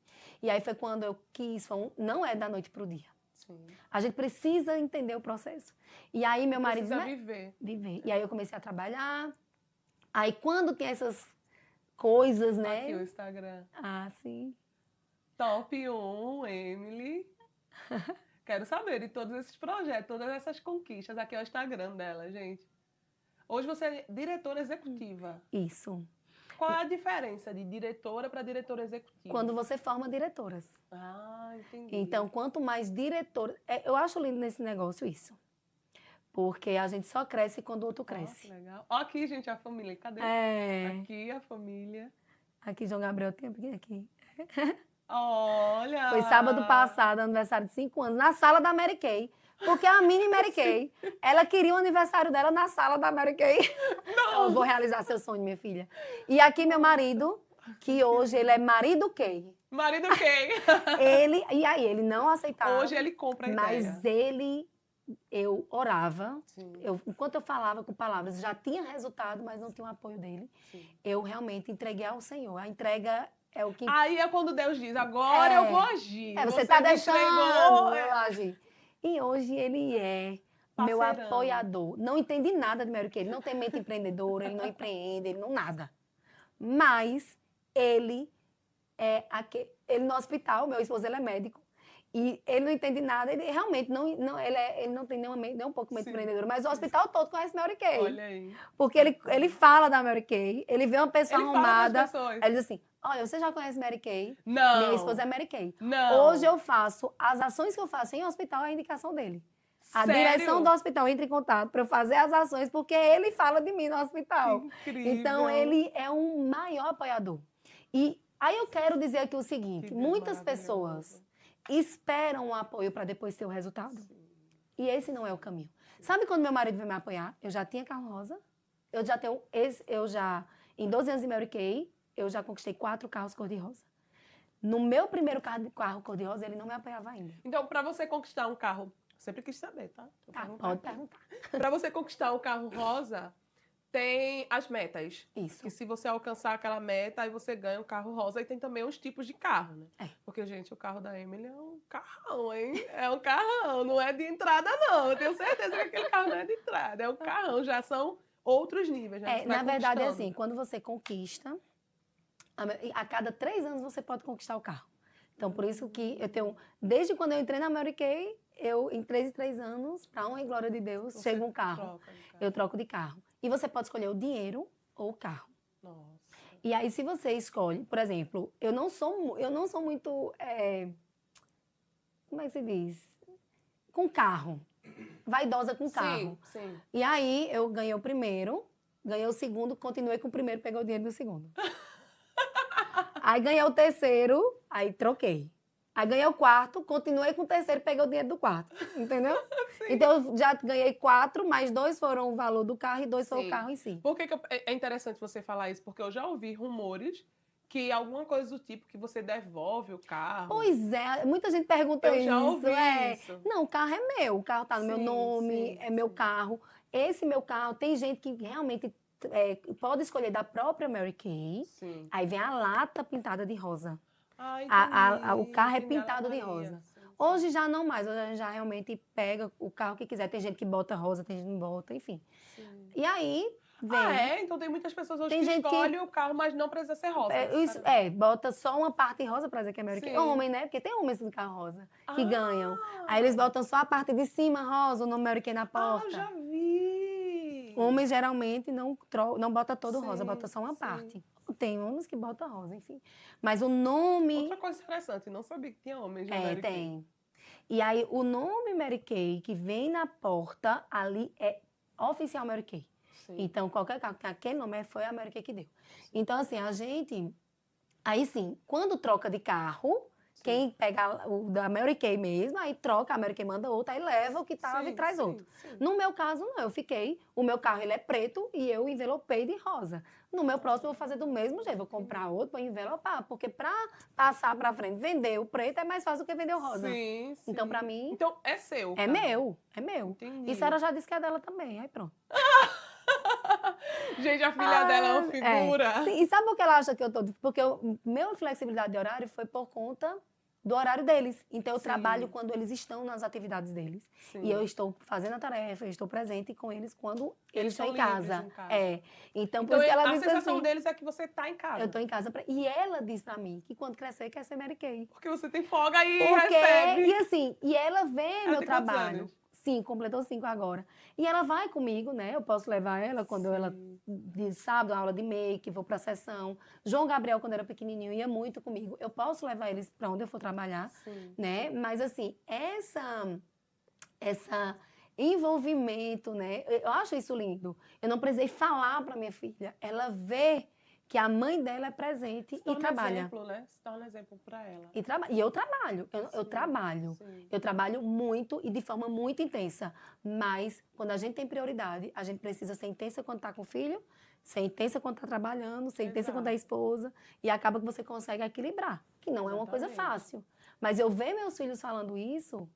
E aí foi quando eu quis... Não é da noite para o dia. Sim. A gente precisa entender o processo. E aí meu marido... Precisa viver. Viver. E aí eu comecei a trabalhar. Aí quando tem essas coisas, né? Aqui o Instagram. Ah, sim. Top 1, Emily. Quero saber de todos esses projetos, todas essas conquistas. Aqui é o Instagram dela, gente. Hoje você é diretora executiva. Isso. Qual é a diferença de diretora para diretora executiva? Quando você forma diretoras. Ah, entendi. Então, quanto mais diretor... Eu acho lindo nesse negócio isso. Porque a gente só cresce quando o outro cresce. Nossa, legal. Ó, aqui, gente, a família. Cadê? Aqui a família. Aqui, João Gabriel, tem aqui. Olha! Foi sábado passado, aniversário de 5 anos, na sala da Mary Kay. Porque a mini Mary Kay, ela queria o aniversário dela na sala da Mary Kay. Não. Eu vou realizar seu sonho, minha filha. E aqui meu marido, que hoje ele é marido Key. Marido quem? E aí, ele não aceitava. Hoje ele compra a Mas ideia. eu orava, Sim, enquanto eu falava com palavras, já tinha resultado, mas não tinha o apoio dele. sim. Eu realmente entreguei ao Senhor. A entrega é o que... Aí é quando Deus diz, agora eu vou agir. Você está me deixando entregou, eu agir. E hoje ele é meu parceirão. apoiador. Não entende nada de Mary Kay. Ele não tem mente empreendedora, ele não empreende, ele não nada. Mas ele ele no hospital, meu esposo ele é médico, e ele não entende nada, ele realmente ele não tem nem um pouco mente Sim. empreendedora, mas o hospital todo conhece Mary Kay. Olha aí. Porque ele fala da Mary Kay, ele vê uma pessoa Ele fala arrumada, pras pessoas. aí ele diz assim, olha, você já conhece Mary Kay? Não. Meu esposo é Mary Kay. Não. Hoje eu faço, as ações que eu faço em hospital é a indicação dele. A Sério? direção do hospital entra em contato para eu fazer as ações, porque ele fala de mim no hospital. Que incrível. Então, ele é um maior apoiador. E aí eu quero dizer aqui o seguinte, Que Deus muitas maravilhoso. pessoas esperam o apoio para depois ter o resultado. Sim. E esse não é o caminho. Sabe quando meu marido veio me apoiar? Eu já tinha carro rosa, em 12 anos de Mary Kay, eu já conquistei 4 carros cor-de-rosa. No meu primeiro carro cor-de-rosa, ele não me apoiava ainda. Então, para você conquistar um carro, sempre quis saber, tá? Pode perguntar. Para você conquistar um carro rosa, tem as metas. Isso. Que se você alcançar aquela meta, aí você ganha um carro rosa. E tem também os tipos de carro, né? É. Porque, gente, o carro da Emily é um carrão, hein? É um carrão, não é de entrada, não. Eu tenho certeza que aquele carro não é de entrada. É um carrão, já são outros níveis, né? Você vai Na verdade, é conquistando. assim, quando você conquista, a cada 3 anos você pode conquistar o carro. Então, por isso que eu tenho, desde quando eu entrei na Mary Kay, em 3 em 3 anos, para honra e glória de Deus, Você chega um carro. troca de carro. Eu troco de carro. E você pode escolher o dinheiro ou o carro. Nossa. E aí, se você escolhe, por exemplo, eu não sou muito, como é que se diz? Com carro. Vaidosa com carro. Sim, sim. E aí, eu ganhei o primeiro, ganhei o segundo, continuei com o primeiro, peguei o dinheiro do segundo. Aí ganhei o terceiro, aí troquei. Aí ganhei o quarto, continuei com o terceiro, peguei o dinheiro do quarto. Entendeu? Sim. Então, eu já ganhei 4, mas 2 foram o valor do carro e 2 foi Sim. o carro em si. Por que é interessante você falar isso? Porque eu já ouvi rumores que alguma coisa do tipo que você devolve o carro. Pois é, muita gente pergunta Eu isso. já ouvi isso. Não, o carro é meu, o carro tá no meu Sim, nome, sim, é meu sim. carro. Esse meu carro, tem gente que realmente pode escolher da própria Mary Kay. Sim. Aí vem a lata pintada de rosa. Ah, O carro é entendi, a pintado de lataria. rosa. Sim, sim. Hoje já não mais, hoje a gente já realmente pega o carro que quiser. Tem gente que bota rosa, tem gente que não bota, enfim. Sim. E aí vem. Ah, é? Então tem muitas pessoas hoje Tem que gente que- escolhem o carro, mas não precisa ser rosa. Bota só uma parte rosa pra dizer que é Mary Kay. Sim. Homem, né? Porque tem homens de carro rosa que Ah! ganham. Aí eles botam só a parte de cima rosa, o nome Mary Kay na Ah, porta. eu já vi. Homens geralmente não bota todo Sim, rosa, bota só uma sim. parte. Tem homens que botam rosa, enfim. Mas o nome. Outra coisa interessante, não sabia que tinha homens na Mary Kay. Tem. E aí, o nome Mary Kay que vem na porta ali é oficial Mary Kay. Sim. Então, qualquer carro que tem aquele nome foi a Mary Kay que deu. Então, assim, a gente... Aí, sim, quando troca de carro, quem pega o da Mary Kay mesmo, aí troca, a Mary Kay manda outro, aí leva o que estava e traz outro. Sim. No meu caso, não. Eu fiquei... O meu carro, ele é preto e eu envelopei de rosa. No meu próximo, eu vou fazer do mesmo jeito. Vou comprar outro, vou envelopar. Porque para passar para frente, vender o preto é mais fácil do que vender o rosa. Sim, sim. Então, para mim, Então, é seu. é cara. meu. É meu. Entendi. E Sara já disse que é dela também. Aí pronto. Gente, a filha dela é uma figura. Sim, e sabe por que ela acha que eu tô... Porque minha flexibilidade de horário foi por conta do horário deles. Então, eu Sim. trabalho quando eles estão nas atividades deles. Sim. E eu estou fazendo a tarefa, eu estou presente com eles quando eles estão em estão livres casa. em casa. Então, por Então, isso que ela a disse sensação assim... deles é que você tá em casa. Eu estou em casa. E ela diz pra mim que quando crescer, quer ser Mary Kay. Porque você tem folga e Porque, recebe. e assim, e ela vê Ela meu tem quantos trabalho. anos? Sim, completou 5 agora. E ela vai comigo, né? Eu posso levar ela quando ela, de sábado, aula de make, vou pra sessão. João Gabriel, quando era pequenininho, ia muito comigo. Eu posso levar eles pra onde eu for trabalhar, Sim. né? Mas, assim, essa envolvimento, né? Eu acho isso lindo. Eu não precisei falar pra minha filha. Ela vê que a mãe dela é presente Se torna e trabalha. Exemplo, né? Se torna exemplo pra ela. E eu trabalho, eu Sim, trabalho. sim. Eu trabalho muito e de forma muito intensa. Mas, quando a gente tem prioridade, a gente precisa ser intensa quando está com o filho Ser intensa quando está trabalhando, ser intensa Exato. quando é esposa, e acaba que você consegue equilibrar, que não é uma coisa Exatamente. fácil. Mas eu ver meus filhos falando isso,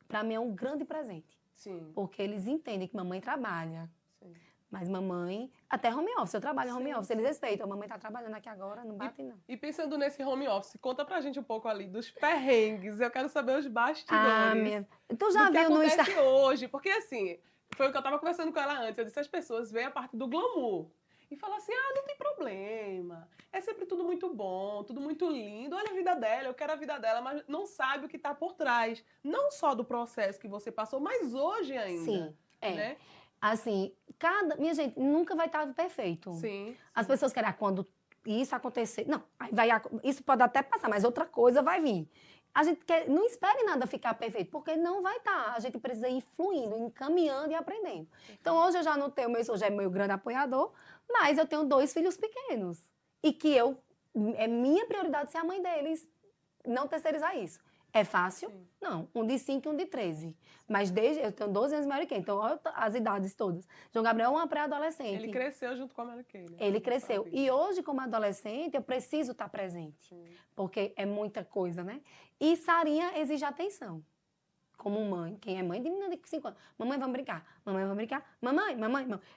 para mim é um grande presente, Sim, porque eles entendem que mamãe trabalha, sim. mas mamãe, até home office, eu trabalho em home Sim, office, eles respeitam, a mamãe está trabalhando aqui agora, não bate não. E pensando nesse home office, conta pra gente um pouco ali dos perrengues. Eu quero saber os Ah, bastidores tu do já que viu no acontece Instagram? hoje. Porque assim, foi o que eu tava conversando com ela antes. Eu disse, as pessoas veem a parte do glamour. E falam assim, ah, não tem problema. É sempre tudo muito bom, tudo muito lindo. Olha a vida dela, eu quero a vida dela, mas não sabe o que tá por trás. Não só do processo que você passou, mas hoje ainda, Sim, é. né? Assim, minha gente, nunca vai estar perfeito. Sim, As sim. pessoas querem, quando isso acontecer, não, isso pode até passar, mas outra coisa vai vir. A gente não espere nada ficar perfeito, porque não vai estar. A gente precisa ir fluindo, encaminhando e aprendendo. Então, hoje eu já não tenho, hoje é meu grande apoiador, mas eu tenho 2 filhos pequenos. E que é minha prioridade ser a mãe deles, não terceirizar isso. É fácil? Sim. Não. Um de 5 e um de 13. Mas eu tenho 12 anos maior que ele, então olha as idades todas. João Gabriel é uma pré-adolescente. Ele cresceu junto com a Mary Kay, né? Ele Na sua cresceu. vida. E hoje, como adolescente, eu preciso estar presente. Sim. Porque é muita coisa, né? E Sarinha exige atenção. Como mãe. Quem é mãe de menina de 5 anos. Mamãe, vamos brincar. Mamãe, vamos brincar. Mamãe.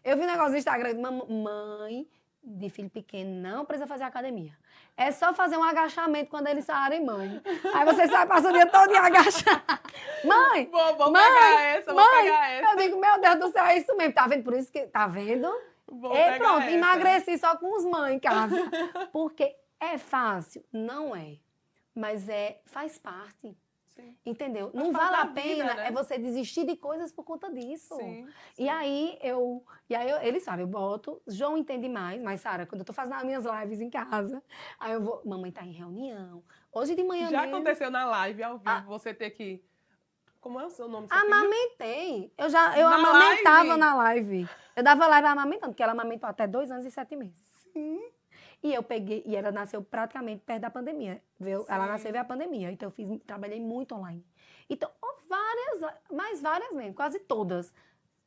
Eu vi um negócio no Instagram. Mãe de filho pequeno não precisa fazer academia. É só fazer um agachamento quando eles falarem mãe. Aí você sai, passa o dia todo em agachar. Mãe! Vou mãe, pegar essa, vou mãe, pegar essa. eu digo, meu Deus do céu, é isso mesmo. Tá vendo? Por isso que, tá vendo? Vou E pegar pronto, essa. emagreci só com os mães em casa. Porque é fácil? Não é. Mas faz parte. Sim. Entendeu? Faz Não parte vale a da vida, pena né? é você desistir de coisas por conta disso. Sim, E aí eles sabem, eu boto, João entende mais, mas Sara, quando eu tô fazendo as minhas lives em casa, aí eu vou, mamãe tá em reunião. Hoje de manhã Já mesmo, aconteceu na live, ao vivo, você ter que... Como é o seu nome, seu filho? amamentei. Eu Na amamentava live? na live. Eu dava live amamentando, porque ela amamentou até 2 anos e 7 meses. Sim. E eu peguei, e ela nasceu praticamente perto da pandemia. Viu? Ela Sim. nasceu e veio a pandemia. Então trabalhei muito online. Então, várias mesmo, quase todas.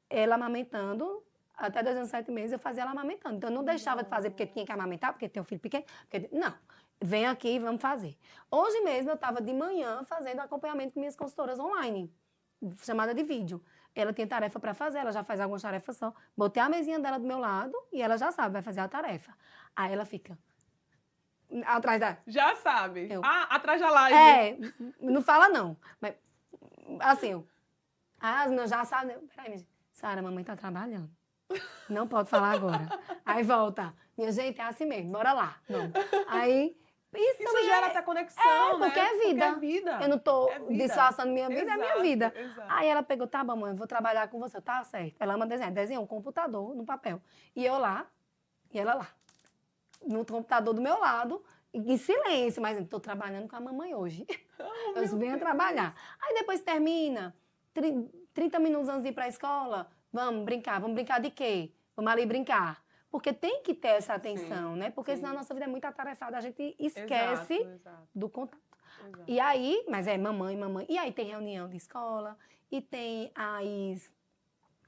Ela amamentando, até 2 anos e 7 meses, eu fazia ela amamentando. Então, eu não deixava de fazer porque tinha que amamentar, porque tem um filho pequeno. Não, vem aqui e vamos fazer. Hoje mesmo, eu estava de manhã fazendo acompanhamento com minhas consultoras online, chamada de vídeo. Ela tem tarefa para fazer, ela já faz algumas tarefas só. Botei a mesinha dela do meu lado e ela já sabe, vai fazer a tarefa. Aí ela fica atrás da... Já sabe. Eu. Ah, atrás da live. Não fala não. Mas, assim, as meninas já sabem. Peraí, minha gente. Sara, mamãe tá trabalhando. Não pode falar agora. Aí volta. Minha gente, é assim mesmo, bora lá. Vamos. Aí, isso também gera até conexão, né? porque é vida. Porque é vida. Eu não tô É vida. disfarçando minha vida, é minha Exato, vida. exato. Aí ela pegou, tá bom, mãe, eu vou trabalhar com você. Tá certo. Ela ama desenhar. Desenhou um computador no papel. E eu lá, e ela lá. No computador do meu lado, em silêncio, mas estou trabalhando com a mamãe hoje. Oh, Eu venho trabalhar. Aí depois termina, 30 minutos antes de ir para a escola, vamos brincar de quê? Vamos ali brincar. Porque tem que ter essa atenção, né? Porque senão a nossa vida é muito atarefada, a gente esquece Exato. do contato. Exato. E aí, mas mamãe. E aí tem reunião de escola, e tem as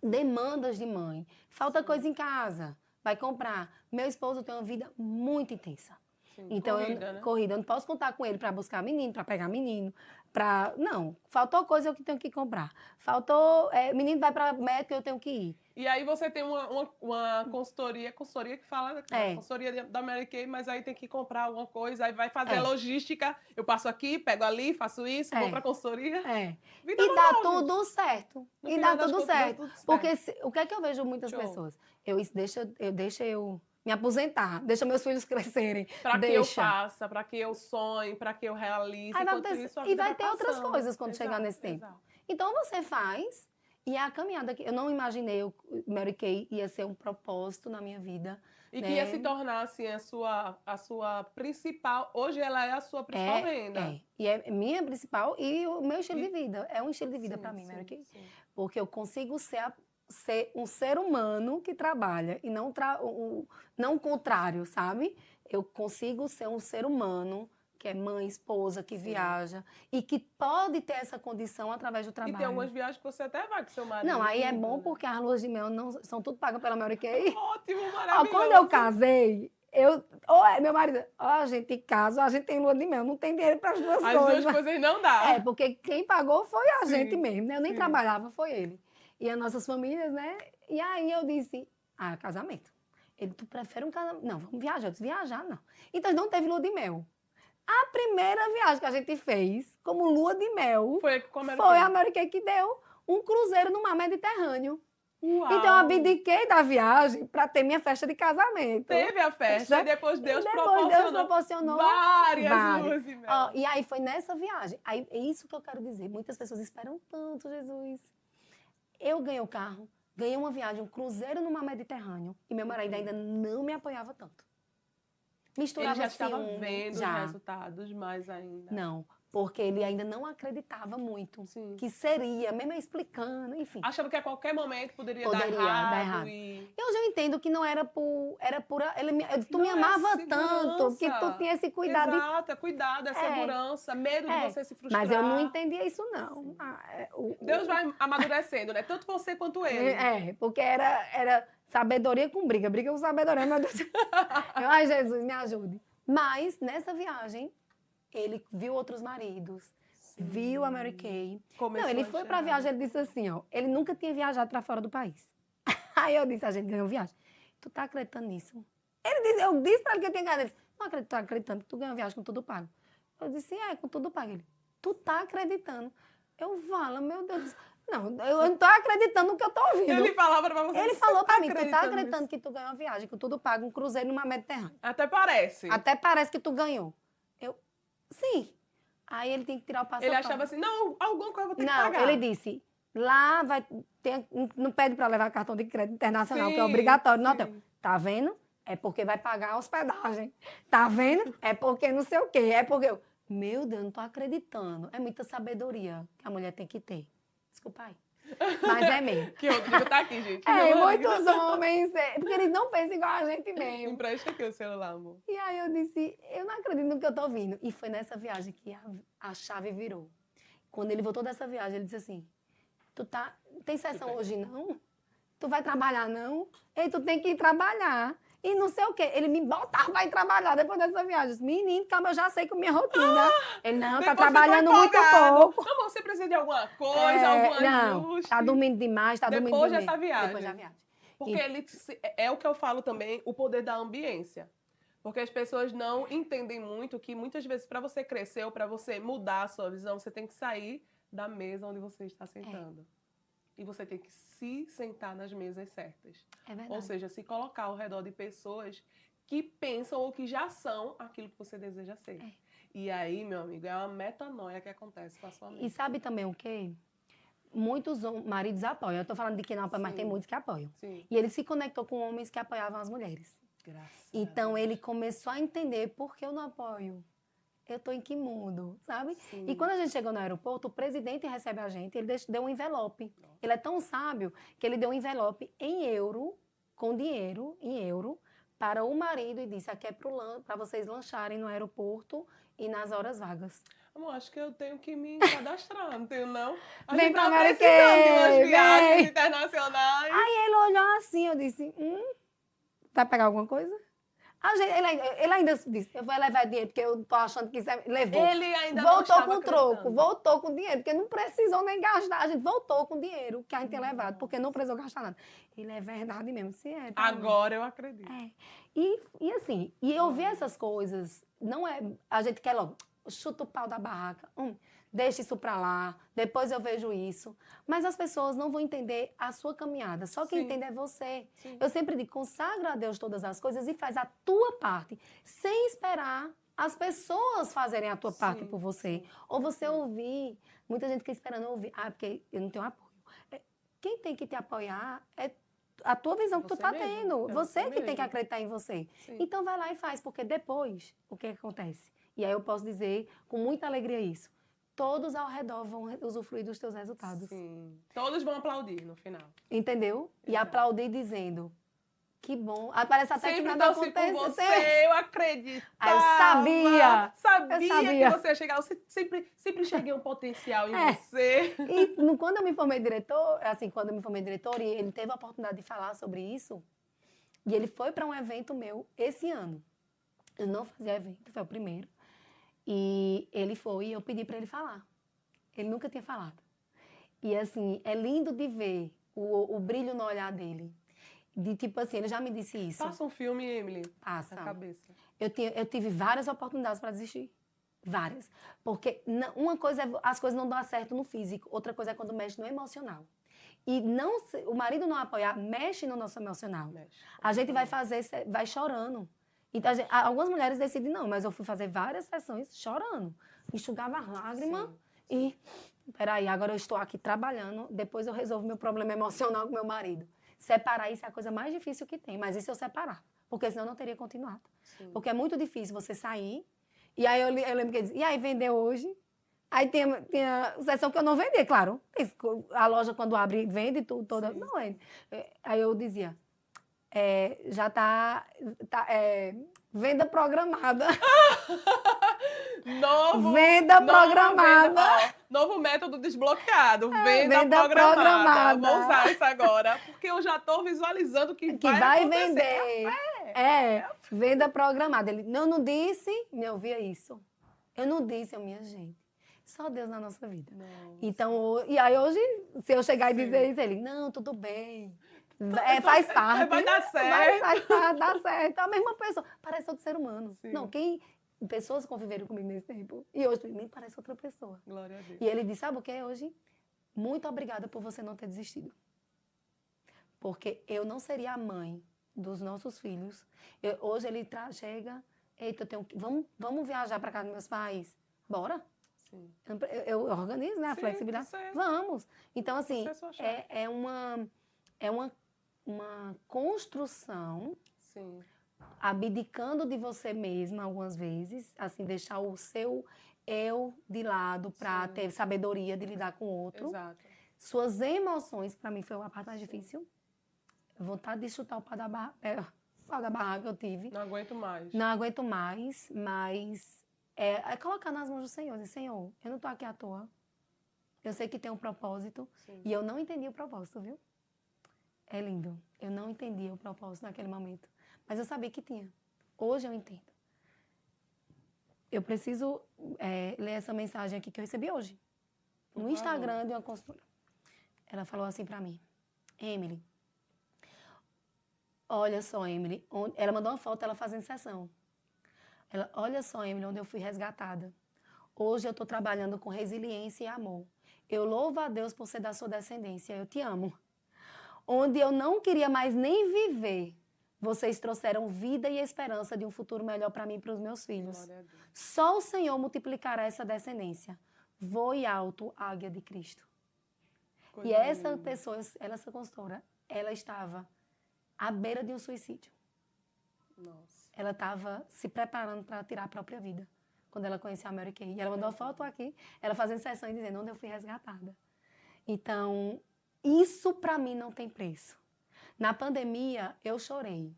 demandas de mãe. Falta coisa em casa, vai comprar. Meu esposo tem uma vida muito intensa. Sim, Então, corrida, eu não posso contar com ele para buscar menino, para pegar menino, não, faltou coisa eu que tenho que comprar. Faltou, menino vai para médico, eu tenho que ir. E aí você tem uma consultoria que fala da consultoria da Mary Kay, mas aí tem que comprar alguma coisa, aí vai fazer a logística, eu passo aqui, pego ali, faço isso, vou pra consultoria. Vida E normal, dá tudo certo. No E final dá das tudo contas, certo. dá tudo certo. Porque o que é que eu vejo muitas pessoas? Deixa eu me aposentar, deixa meus filhos crescerem. Pra que eu faça, pra que eu sonhe, pra que eu realize. Aí vai ter outras coisas quando Exato, chegar nesse tempo. exato. Então você faz, e a caminhada que eu não imaginei Mary Kay ia ser um propósito na minha vida. E né? que ia se tornar assim a sua principal. Hoje ela é a sua principal renda. E é minha principal e o meu estilo de vida. É um estilo de vida para mim, Mary Kay. Porque eu consigo ser um ser humano que trabalha e não o contrário, sabe? Eu consigo ser um ser humano que é mãe, esposa, que viaja e que pode ter essa condição através do trabalho. E tem algumas viagens que você até vai com seu marido. Não, aí é bom porque as luas de mel não, são tudo pagas pela Mary Kay. Ótimo, Ó, maravilhoso. quando eu casei, meu marido, a gente casa, a gente tem lua de mel, não tem dinheiro para as duas As coisas. duas coisas não dá. É, porque quem pagou foi a Sim, gente mesmo, né? Eu nem sim. trabalhava, foi ele. E as nossas famílias, né? E aí eu disse, casamento. Ele, tu prefere um casamento? Não, vamos viajar. Eu disse, viajar não. Então não teve lua de mel. A primeira viagem que a gente fez, como lua de mel, foi a Mary Kay que deu um cruzeiro no mar Mediterrâneo. Uau. Então eu abdiquei da viagem para ter minha festa de casamento. Teve a festa e depois Deus proporcionou várias luas de mel. E aí foi nessa viagem. Aí, é isso que eu quero dizer. Muitas pessoas esperam tanto, Jesus. Eu ganhei o carro, ganhei uma viagem, um cruzeiro no mar Mediterrâneo. E meu marido ainda não me apoiava tanto. Misturava Ele já estava vendo já. os resultados mais ainda. Não, porque ele ainda não acreditava muito. Sim. Que seria, mesmo eu explicando, enfim. Achava que a qualquer momento poderia dar errado. E hoje eu entendo que não era por... tu me amava tanto que tu tinha esse cuidado. Exato, cuidado, é segurança, medo de você se frustrar. Mas eu não entendia isso, não. Deus vai amadurecendo, né? Tanto você quanto ele. Porque era sabedoria com briga com sabedoria, meu Deus. Ai, Jesus, me ajude. Mas, nessa viagem, ele viu outros maridos, viu a Mary Kay. Ele foi pra viagem, ele disse assim, ó, ele nunca tinha viajado pra fora do país. Aí eu disse, a gente ganhou viagem. Tu tá acreditando nisso? Eu disse pra ele que eu tinha ganhado. Ele disse, não tô acreditando que tu ganhou viagem com tudo pago. Eu disse, com tudo pago. Ele, tu tá acreditando? Eu falo, meu Deus. Não, eu não tô acreditando no que eu tô ouvindo. Ele falava pra você. Ele falou pra mim, tu tá acreditando que tu ganhou uma viagem com tudo pago, um cruzeiro no mar Mediterrâneo. Até parece. Até parece que tu ganhou. Sim. Aí ele tem que tirar o passaporte. Ele achava assim, não, alguma coisa eu vou ter que pagar. Não, ele disse, lá vai ter, não pede para levar cartão de crédito internacional, sim, que é obrigatório no sim. hotel. Tá vendo? É porque vai pagar a hospedagem. Tá vendo? É porque não sei o quê. É porque meu Deus, não tô acreditando. É muita sabedoria que a mulher tem que ter. Desculpa aí. Mas é mesmo. Que o Rodrigo tá aqui, gente. Muitos homens, porque eles não pensam igual a gente mesmo. Empresta aqui o celular, amor. E aí eu disse, eu não acredito no que eu tô ouvindo. E foi nessa viagem que a chave virou. Quando ele voltou dessa viagem, ele disse assim, tem sessão hoje não? Tu vai trabalhar não? Ei, tu tem que ir trabalhar. E não sei o quê. Ele me botava pra ir trabalhar depois dessa viagem. Eu disse, menino, calma, eu já sei com minha rotina. Ele, não, tá trabalhando muito pouco. Não, você precisa de alguma coisa, algum ajuste. Não, tá dormindo demais, Depois dessa viagem. Depois da viagem. Porque é o que eu falo também, o poder da ambiência. Porque as pessoas não entendem muito que muitas vezes para você crescer ou para você mudar a sua visão, você tem que sair da mesa onde você está sentando. E você tem que se sentar nas mesas certas. É verdade. Ou seja, se colocar ao redor de pessoas que pensam ou que já são aquilo que você deseja ser. E aí, meu amigo, é uma metanoia que acontece com a sua mente. E sabe também o quê? Muitos maridos apoiam. Eu tô falando de que não apoiam, mas tem muitos que apoiam. Sim. E ele se conectou com homens que apoiavam as mulheres. Então ele começou a entender por que eu não apoio. Eu tô em que mundo, sabe? Sim. E quando a gente chegou no aeroporto, o presidente recebe a gente, ele deu um envelope. Ele é tão sábio que ele deu um envelope em euro, com dinheiro em euro, para o marido e disse, aqui é para vocês lancharem no aeroporto e nas horas vagas. Amor, acho que eu tenho que me cadastrar, não tenho não? Vem pra América, de umas viagens internacionais. Aí ele olhou assim, eu disse, vai pegar alguma coisa? Ele ainda disse, eu vou levar dinheiro, porque eu tô achando que isso levou. Ele ainda voltou com troco, voltou com dinheiro, porque não precisou nem gastar. A gente voltou com dinheiro que a gente tinha levado, porque não precisou gastar nada. Ele é verdade mesmo, se é. Tá agora eu acredito. E assim, eu vi essas coisas, não é, a gente quer logo, chuta o pau da barraca, deixa isso pra lá, depois eu vejo isso. Mas as pessoas não vão entender a sua caminhada, só quem entende é você. Sim. Eu sempre digo, consagra a Deus todas as coisas e faz a tua parte, sem esperar as pessoas fazerem a tua parte por você. Ou você ouvir, muita gente fica esperando ouvir, porque eu não tenho apoio. Quem tem que te apoiar é a tua visão que tu tá tendo. Você que tem que acreditar em você. Sim. Então vai lá e faz, porque depois, o que acontece? E aí eu posso dizer com muita alegria isso. Todos ao redor vão usufruir dos teus resultados. Sim. Todos vão aplaudir no final. Entendeu? E aplaudir dizendo, Que bom. Ah, parece até que Sempre nada torci por acontece. você, eu acreditava. Ah, eu sabia. Sabia Eu sabia. que você ia chegar. Eu sempre cheguei um potencial em É. você. E quando eu me formei diretor, assim, quando eu me formei diretor, e ele teve a oportunidade de falar sobre isso, e ele foi para um evento meu esse ano. Eu não fazia evento, foi o primeiro. E ele foi e eu pedi para ele falar. Ele nunca tinha falado. E assim, é lindo de ver o brilho no olhar dele. De tipo assim, ele já me disse isso. Passa um filme, Emily, Passa. na cabeça. Eu tive várias oportunidades para desistir. Várias. Porque uma coisa é as coisas não dão certo no físico, outra coisa é quando mexe no emocional. E o marido não apoiar, mexe no nosso emocional. Mexe. A gente vai fazer, vai chorando. Então, algumas mulheres decidem, não, mas eu fui fazer várias sessões chorando. Enxugava as lágrimas e... Peraí, agora eu estou aqui trabalhando, depois eu resolvo meu problema emocional com meu marido. Separar isso é a coisa mais difícil que tem, mas isso eu separar. Porque senão eu não teria continuado. Sim. Porque é muito difícil você sair. E aí eu lembro que ele disse, e aí vendeu hoje? Aí tem a sessão que eu não vendi, claro. A loja quando abre vende tudo, toda. Sim. Não é. Aí eu dizia, já tá venda programada. Venda programada. Novo método desbloqueado. Venda programada. Vou usar isso agora. Porque eu já estou visualizando que vai vender. Venda programada. Ele não disse, me ouvia isso. Eu não disse, minha gente. Só Deus na nossa vida. Nossa. Então, e aí hoje, se eu chegar e dizer isso, ele, não, tudo bem. Faz parte. Vai dar certo. Faz parte, dá certo. É a mesma pessoa. Parece outro ser humano. Sim. Não, pessoas conviveram comigo nesse tempo. E hoje nem parece outra pessoa. Glória a Deus. E ele disse, sabe o que é hoje? Muito obrigada por você não ter desistido. Porque eu não seria a mãe dos nossos filhos. Hoje ele chega, eita, vamos viajar para casa dos meus pais? Bora? Sim. Eu organizo, né, a flexibilidade. Vamos. Então, assim, é uma construção. Sim. Abdicando de você mesma algumas vezes, assim, deixar o seu eu de lado para ter sabedoria de lidar com o outro. Exato. Suas emoções, para mim, foi a parte mais difícil. Vontade de chutar o pau da barraca que eu tive. Não aguento mais. Não aguento mais, mas é colocar nas mãos do Senhor. Dizer, Senhor, eu não estou aqui à toa. Eu sei que tem um propósito. Sim. E eu não entendi o propósito, viu? É lindo. Eu não entendi o propósito naquele momento. Mas eu sabia que tinha. Hoje eu entendo. Eu preciso ler essa mensagem aqui que eu recebi hoje. No Instagram de uma consultora. Ela falou assim pra mim. Emily, olha só, Emily. Ela mandou uma foto, ela fazendo sessão. Olha só, Emily, onde eu fui resgatada. Hoje eu estou trabalhando com resiliência e amor. Eu louvo a Deus por ser da sua descendência. Eu te amo. Onde eu não queria mais nem viver, vocês trouxeram vida e esperança de um futuro melhor para mim e para os meus filhos. Só o Senhor multiplicará essa descendência. Voe alto, águia de Cristo. E essa pessoa, essa consultora, ela estava à beira de um suicídio. Nossa. Ela estava se preparando para tirar a própria vida, quando ela conheceu a Mary Kay. E ela mandou uma foto aqui, ela fazendo sessão e dizendo onde eu fui resgatada. Então, isso para mim não tem preço. Na pandemia, eu chorei.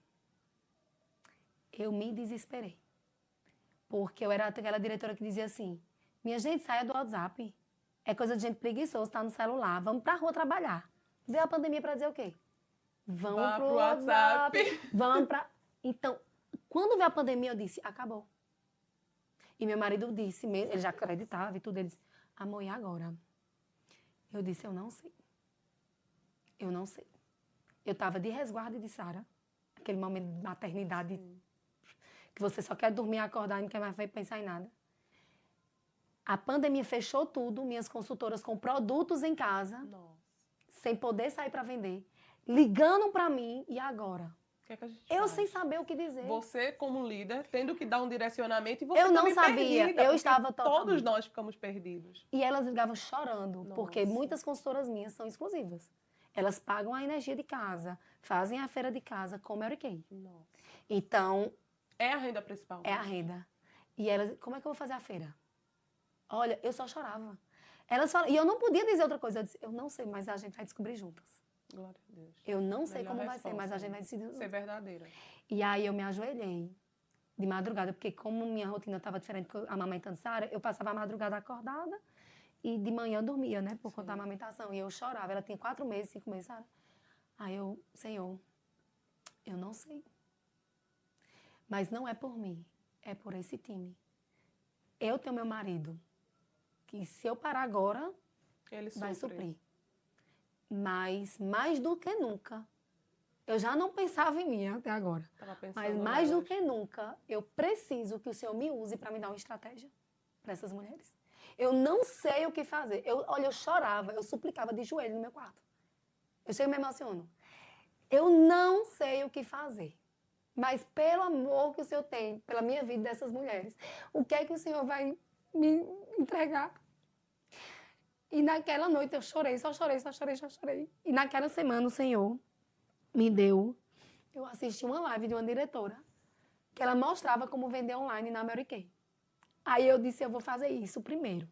Eu me desesperei. Porque eu era aquela diretora que dizia assim, minha gente, saia do WhatsApp. É coisa de gente preguiçosa, tá no celular. Vamos pra rua trabalhar. Veio a pandemia para dizer o quê? Vamos pro WhatsApp. Vamos pra... Então, quando veio a pandemia, eu disse, acabou. E meu marido disse, ele já acreditava e tudo, ele disse, amor, e agora? Eu disse, eu não sei. Eu não sei. Eu estava de resguardo de Sara, aquele momento de maternidade, que você só quer dormir, acordar e não quer mais pensar em nada. A pandemia fechou tudo, minhas consultoras com produtos em casa, sem poder sair para vender, ligando para mim, e agora? Que a gente faz? Sem saber o que dizer. Você, como líder, tendo que dar um direcionamento, e você eu não também sabia, perdida, eu estava totalmente. Todos nós ficamos perdidos. E elas ligavam chorando, porque muitas consultoras minhas são exclusivas. Elas pagam a energia de casa, fazem a feira de casa com Mary Kay. Então... É a renda principal. É a renda. E elas, como é que eu vou fazer a feira? Olha, eu só chorava. Elas falam, e eu não podia dizer outra coisa. Eu disse, eu não sei, mas a gente vai descobrir juntas. Glória a Deus. Eu não sei Melhor como vai ser, mas a resposta, gente vai decidir. Ser verdadeira. E aí eu me ajoelhei de madrugada, porque como minha rotina estava diferente, porque eu amamentando Sara, eu passava a madrugada acordada e de manhã eu dormia, né, por conta da amamentação. E eu chorava, ela tinha 4 meses, 5 meses, Sara. Aí eu, Senhor, eu não sei. Mas não é por mim, é por esse time. Eu tenho meu marido, que se eu parar agora, Ele vai supre. suprir. Mas mais do que nunca, eu já não pensava em mim até agora. Tava pensando Mas mais do nelas. que nunca, eu preciso que o Senhor me use para me dar uma estratégia para essas mulheres. Eu não sei o que fazer. Olha, eu chorava, eu suplicava de joelho no meu quarto. Eu chego e me emociono. Eu não sei o que fazer. Mas pelo amor que o Senhor tem pela minha vida dessas mulheres, o que é que o Senhor vai me entregar? E naquela noite eu chorei, só chorei, só chorei, só chorei. E naquela semana o Senhor me deu. Eu assisti uma live de uma diretora que ela mostrava como vender online na Mary Kay. Aí eu disse, eu vou fazer isso primeiro.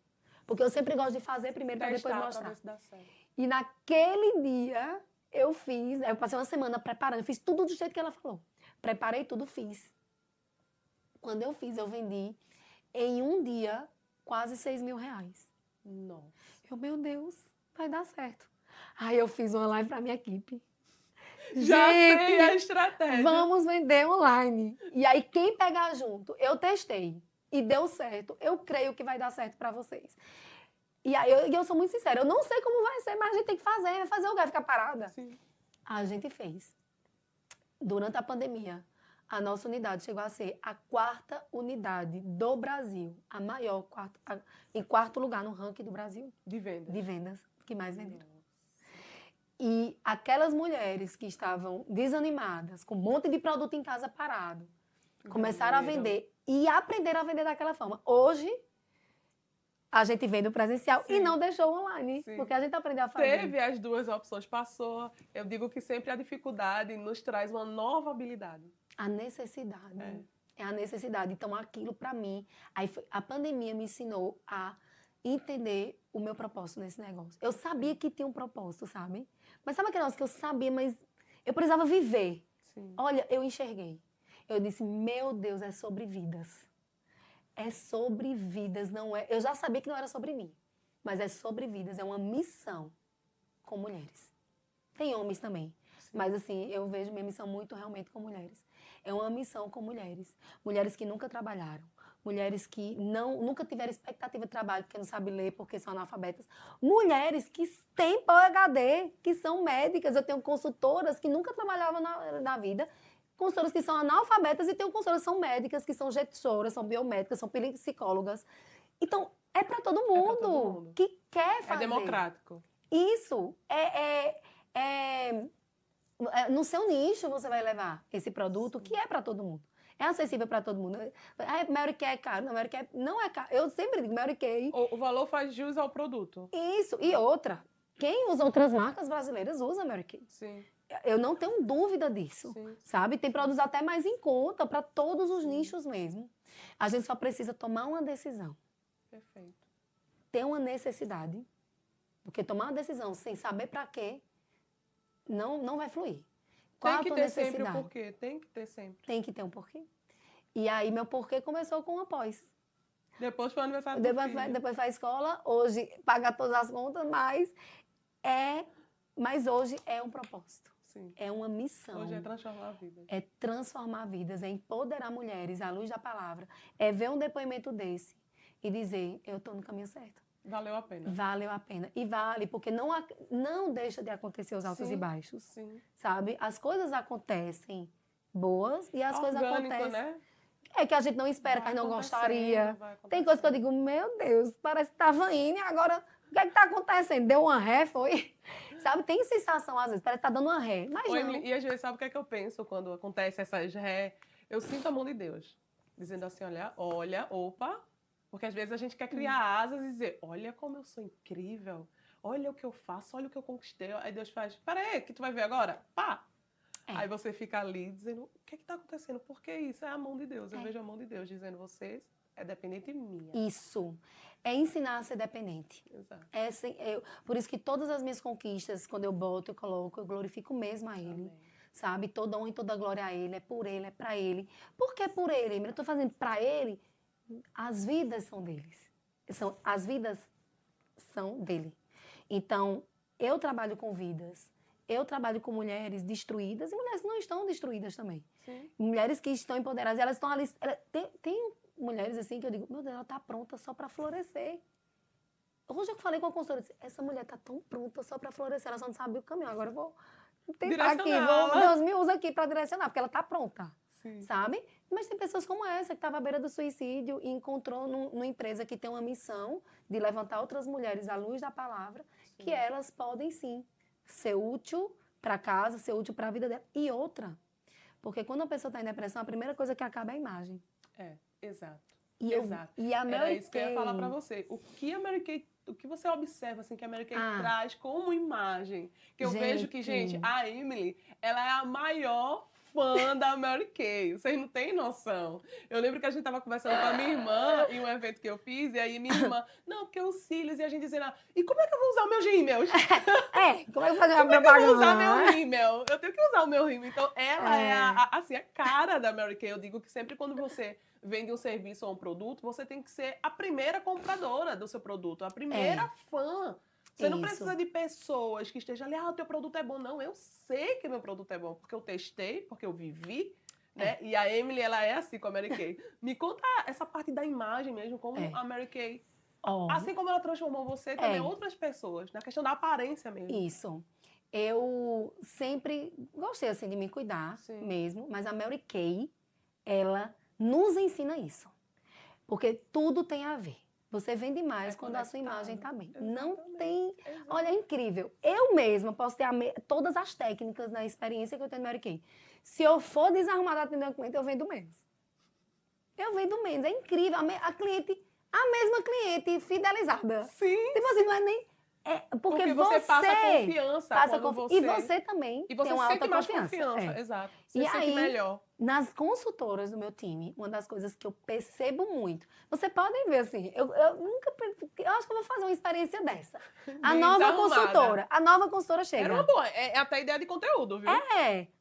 Porque eu sempre gosto de fazer primeiro para depois Testar mostrar. pra ver se dá certo. E naquele dia eu fiz, eu passei uma semana preparando, eu fiz tudo do jeito que ela falou. Preparei tudo, fiz. Quando eu fiz, eu vendi em um dia quase 6 mil reais. Nossa. Meu Deus, vai dar certo. Aí eu fiz uma live para minha equipe. Já sei a Gente, estratégia. vamos vender online. E aí, quem pegar junto, eu testei e deu certo. Eu creio que vai dar certo para vocês. E aí, eu sou muito sincera, eu não sei como vai ser, mas a gente tem que fazer. Vai fazer o quê? Ficar parada? Sim. A gente fez. Durante a pandemia, a nossa unidade chegou a ser a 4ª unidade do Brasil. A maior, em 4º lugar no ranking do Brasil. De venda. De vendas, que mais venderam. E aquelas mulheres que estavam desanimadas, com um monte de produto em casa parado, começaram a vender e aprenderam a vender daquela forma. Hoje, a gente vende o presencial e não deixou o online, porque a gente aprendeu a fazer. Teve as duas opções, passou. Eu digo que sempre a dificuldade nos traz uma nova habilidade. A necessidade. É a necessidade. Então, aquilo para mim, a pandemia me ensinou a entender o meu propósito nesse negócio. Eu sabia que tinha um propósito, sabe? Mas sabe aquele negócio que eu sabia, mas eu precisava viver. Sim. Olha, eu enxerguei. Eu disse, meu Deus, é sobre vidas. É sobre vidas, não é... Eu já sabia que não era sobre mim, mas é sobre vidas, é uma missão com mulheres. Tem homens também, mas assim, eu vejo minha missão muito realmente com mulheres. É uma missão com mulheres. Mulheres que nunca trabalharam. Mulheres que nunca tiveram expectativa de trabalho porque não sabem ler, porque são analfabetas. Mulheres que têm PhD, que são médicas. Eu tenho consultoras que nunca trabalhavam na vida. Consultoras que são analfabetas e tenho consultoras que são médicas, que são gestoras, são biomédicas, são psicólogas. Então, é para todo mundo que quer fazer. É democrático. Isso. No seu nicho você vai levar esse produto que é para todo mundo. É acessível para todo mundo. Mary Kay é caro. Não, Mary Kay não é caro. Eu sempre digo, Mary Kay... O valor faz jus ao produto. Isso. E outra, quem usa outras marcas brasileiras usa Mary Kay. Sim. Eu não tenho dúvida disso, sabe? Tem produtos até mais em conta para todos os nichos mesmo. A gente só precisa tomar uma decisão. Perfeito. Ter uma necessidade. Porque tomar uma decisão sem saber para quê, não vai fluir. Qual tem que ter sempre o porquê. Tem que ter sempre. Tem que ter um porquê. E aí, meu porquê começou com o após. Depois foi o aniversário do filho. Depois foi a escola. Hoje, paga todas as contas, mas hoje é um propósito. Sim. É uma missão. Hoje é transformar vidas. É transformar vidas, é empoderar mulheres à luz da palavra. É ver um depoimento desse e dizer, eu estou no caminho certo. Valeu a pena. Valeu a pena. E vale, porque não deixa de acontecer os altos e baixos. Sim. Sabe? As coisas acontecem boas e as coisas acontecem... Né? É que a gente não espera, que a gente não gostaria. Tem coisas que eu digo, meu Deus, parece que estava indo e agora... O que é que está acontecendo? Deu uma ré, foi? Sabe, tem sensação às vezes, parece que está dando uma ré, mas não. E às vezes, sabe o que é que eu penso quando acontece essas ré? Eu sinto a mão de Deus, dizendo assim, olha, opa, porque às vezes a gente quer criar asas e dizer, olha como eu sou incrível, olha o que eu faço, olha o que eu conquistei. Aí Deus faz, peraí, que tu vai ver agora? Pá! Aí você fica ali dizendo, o que é que está acontecendo? Por que isso? É a mão de Deus, eu vejo a mão de Deus dizendo, vocês é dependente minha. Isso. É ensinar a ser dependente. Exato. Por isso que todas as minhas conquistas, quando eu boto, eu coloco, eu glorifico mesmo a Ele. Amém. Sabe? Toda honra e toda glória a Ele. É por Ele, é pra Ele. Por que por Ele? Eu estou fazendo pra Ele. As vidas são deles. As vidas são dele. Então, eu trabalho com vidas. Eu trabalho com mulheres destruídas e mulheres que não estão destruídas também. Sim. Mulheres que estão empoderadas, elas estão ali. Tem mulheres assim que eu digo, meu Deus, ela está pronta só para florescer. Hoje eu falei com a consultora, eu disse, essa mulher está tão pronta só para florescer, ela só não sabe o caminho. Agora eu vou tentar aqui, Deus me usa aqui para direcionar, porque ela está pronta. Sim. Sabe? Mas tem pessoas como essa, que estava à beira do suicídio e encontrou numa empresa que tem uma missão de levantar outras mulheres à luz da palavra, Sim. que elas podem sim ser útil para casa, ser útil para a vida dela. E outra, porque quando a pessoa está em depressão, a primeira coisa que acaba é a imagem. Exato. Exato. E a Mary Era isso que eu ia falar Kay, para você. O que você observa assim que a Mary Kay traz como imagem? Que eu vejo que, gente, a Emily, ela é a maior fã da Mary Kay. Vocês não têm noção. Eu lembro que a gente tava conversando com a minha irmã em um evento que eu fiz, e aí minha irmã, não, porque os cílios, e a gente dizendo, e como é que eu vou usar meus rímels? como é que eu vou fazer uma Como é que eu vou usar meu propaganda? rímel? Eu tenho que usar o meu rímel. Então, ela é assim, a cara da Mary Kay. Eu digo que sempre quando você vende um serviço ou um produto, você tem que ser a primeira compradora do seu produto, a primeira fã. Você não precisa de pessoas que estejam ali, o teu produto é bom. Não, eu sei que meu produto é bom, porque eu testei, porque eu vivi, né? E a Emily, ela é assim com a Mary Kay. Me conta essa parte da imagem mesmo, como a Mary Kay, assim como ela transformou você, também outras pessoas, na questão da aparência mesmo. Isso. Eu sempre gostei, assim, de me cuidar mesmo, mas a Mary Kay, ela nos ensina isso. Porque tudo tem a ver. Você vende mais quando a sua imagem está bem. Exatamente. Não tem... Olha, é incrível. Eu mesma posso ter todas as técnicas na experiência que eu tenho no Mary Kay. Se eu for desarrumada atendendo cliente, eu vendo menos. Eu vendo menos. É incrível. A mesma cliente fidelizada. Sim. Tipo assim, não é nem... porque você passa confiança. E você também e você tem uma sente alta mais confiança. Exato. Você E sente aí, melhor. Nas consultoras do meu time, uma das coisas que eu percebo muito, vocês podem ver assim, eu acho que eu vou fazer uma experiência dessa. A nova consultora chega. Era uma boa, é até ideia de conteúdo, viu?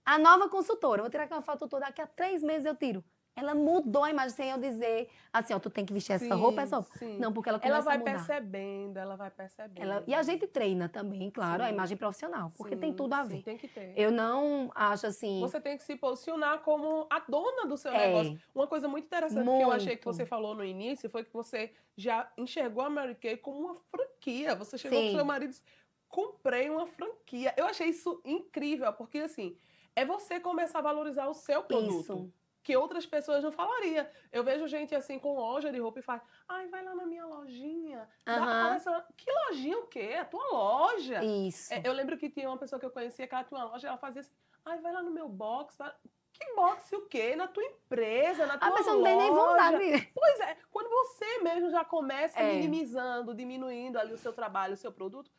A nova consultora, vou tirar aquela foto toda, daqui a 3 meses eu tiro. Ela mudou a imagem sem eu dizer assim, tu tem que vestir essa roupa, essa roupa. Não, porque ela começa a mudar. Ela vai percebendo. E a gente treina também, claro, a imagem profissional, porque tem tudo a ver. Tem que ter. Eu não acho assim... Você tem que se posicionar como a dona do seu negócio. Uma coisa muito interessante que eu achei que você falou no início foi que você já enxergou a Mary Kay como uma franquia. Você chegou com seu marido e disse, comprei uma franquia. Eu achei isso incrível, porque assim, é você começar a valorizar o seu produto. Isso. Que outras pessoas não falariam. Eu vejo gente assim com loja de roupa e faz, vai lá na minha lojinha. Que lojinha o quê? A tua loja. Isso. Eu lembro que tinha uma pessoa que eu conhecia que ela tinha uma loja e ela fazia assim, vai lá no meu box. Que box o quê? Na tua empresa, na tua loja. A pessoa não tem nem vontade. Pois é, quando você mesmo já começa minimizando, diminuindo ali o seu trabalho, o seu produto,